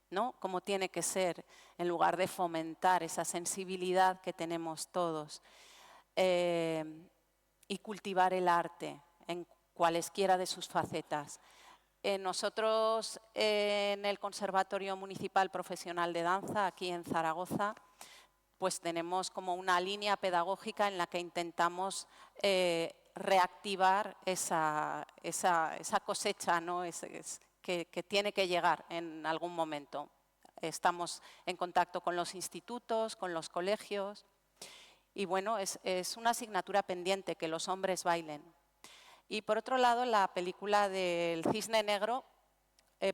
¿no? Cómo tiene que ser, en lugar de fomentar esa sensibilidad que tenemos todos y cultivar el arte en cualesquiera de sus facetas. Nosotros en el Conservatorio Municipal Profesional de Danza, aquí en Zaragoza, pues tenemos como una línea pedagógica en la que intentamos reactivar esa cosecha, ¿no? Que tiene que llegar en algún momento. Estamos en contacto con los institutos, con los colegios y bueno, es una asignatura pendiente que los hombres bailen. Y por otro lado, la película del Cisne Negro,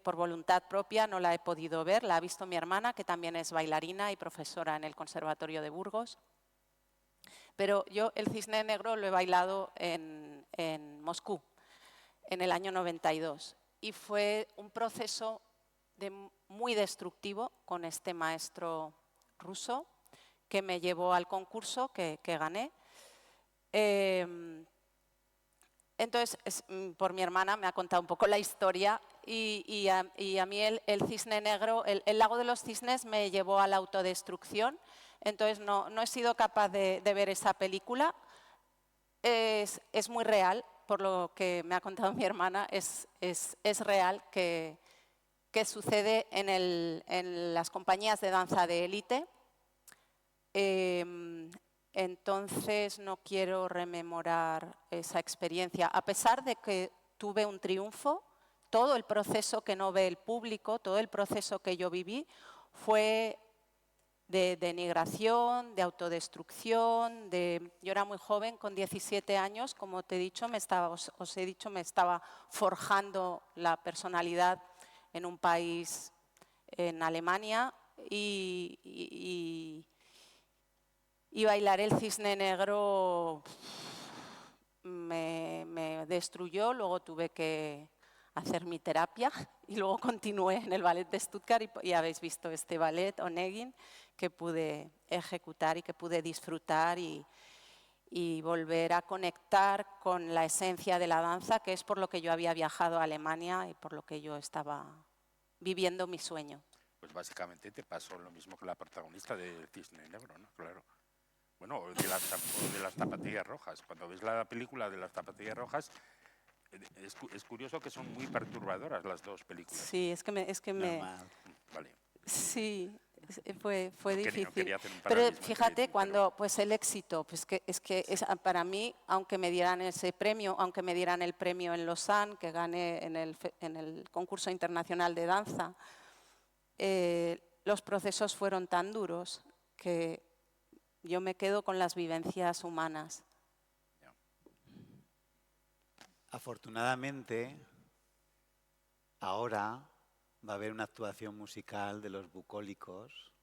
por voluntad propia no la he podido ver, la ha visto mi hermana, que también es bailarina y profesora en el Conservatorio de Burgos. Pero yo el Cisne Negro lo he bailado en Moscú, en el año 92. Y fue un proceso muy destructivo con este maestro ruso que me llevó al concurso que gané. Entonces, por mi hermana me ha contado un poco la historia y a mí el Cisne Negro, el Lago de los Cisnes me llevó a la autodestrucción. Entonces no he sido capaz de ver esa película. Es muy real, por lo que me ha contado mi hermana, es real que sucede en las compañías de danza de élite. Entonces no quiero rememorar esa experiencia. A pesar de que tuve un triunfo, todo el proceso que no ve el público, todo el proceso que yo viví fue de denigración, de autodestrucción. Yo era muy joven, con 17 años, como te he dicho, os he dicho, me estaba forjando la personalidad en un país, en Alemania, y bailar el Cisne Negro me destruyó. Luego tuve que hacer mi terapia y luego continué en el ballet de Stuttgart y habéis visto este ballet, Onegin, que pude ejecutar y que pude disfrutar y volver a conectar con la esencia de la danza, que es por lo que yo había viajado a Alemania y por lo que yo estaba viviendo mi sueño. Pues básicamente te pasó lo mismo que la protagonista del Cisne Negro, ¿no? Claro. Bueno, o de las zapatillas rojas. Cuando ves la película de las zapatillas rojas, es curioso que son muy perturbadoras las dos películas. Sí, es que me Vale. Sí, fue difícil. Quería hacer un pero paralelismo fíjate, entre- cuando pues el éxito, pues para mí, aunque me dieran ese premio, aunque me dieran el premio en Lausanne, que gané en el concurso internacional de danza, los procesos fueron tan duros que yo me quedo con las vivencias humanas. Afortunadamente, ahora va a haber una actuación musical de los bucólicos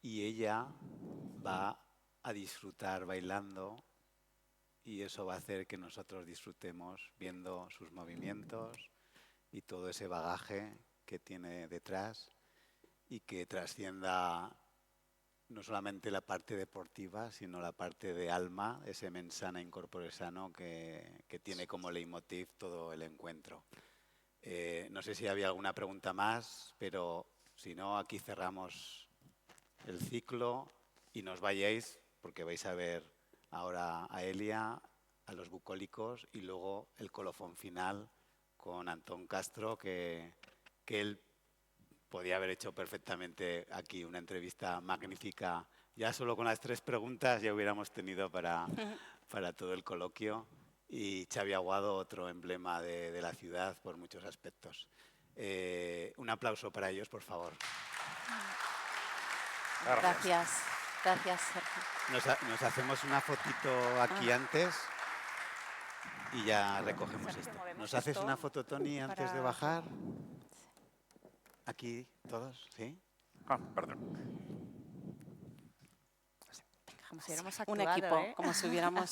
y ella va a disfrutar bailando y eso va a hacer que nosotros disfrutemos viendo sus movimientos y todo ese bagaje que tiene detrás y que trascienda no solamente la parte deportiva, sino la parte de alma, ese mens sana in corpore sano que tiene como leitmotiv todo el encuentro. No sé si había alguna pregunta más, pero si no, aquí cerramos el ciclo y nos vayáis, porque vais a ver ahora a Elia, a los bucólicos y luego el colofón final con Antón Castro, que él podía haber hecho perfectamente aquí una entrevista magnífica. Ya solo con las 3 preguntas ya hubiéramos tenido para todo el coloquio. Y Xavi Aguado, otro emblema de la ciudad por muchos aspectos. Un aplauso para ellos, por favor. Gracias. Gracias, Sergio. Nos hacemos una fotito aquí antes y ya recogemos Sergio, esto. movemos ¿Nos haces esto una foto, Tony, antes de para- bajar? Aquí, todos, ¿sí? Ah, perdón. Como si hubiéramos Un actuado, equipo, ¿eh? como si hubiéramos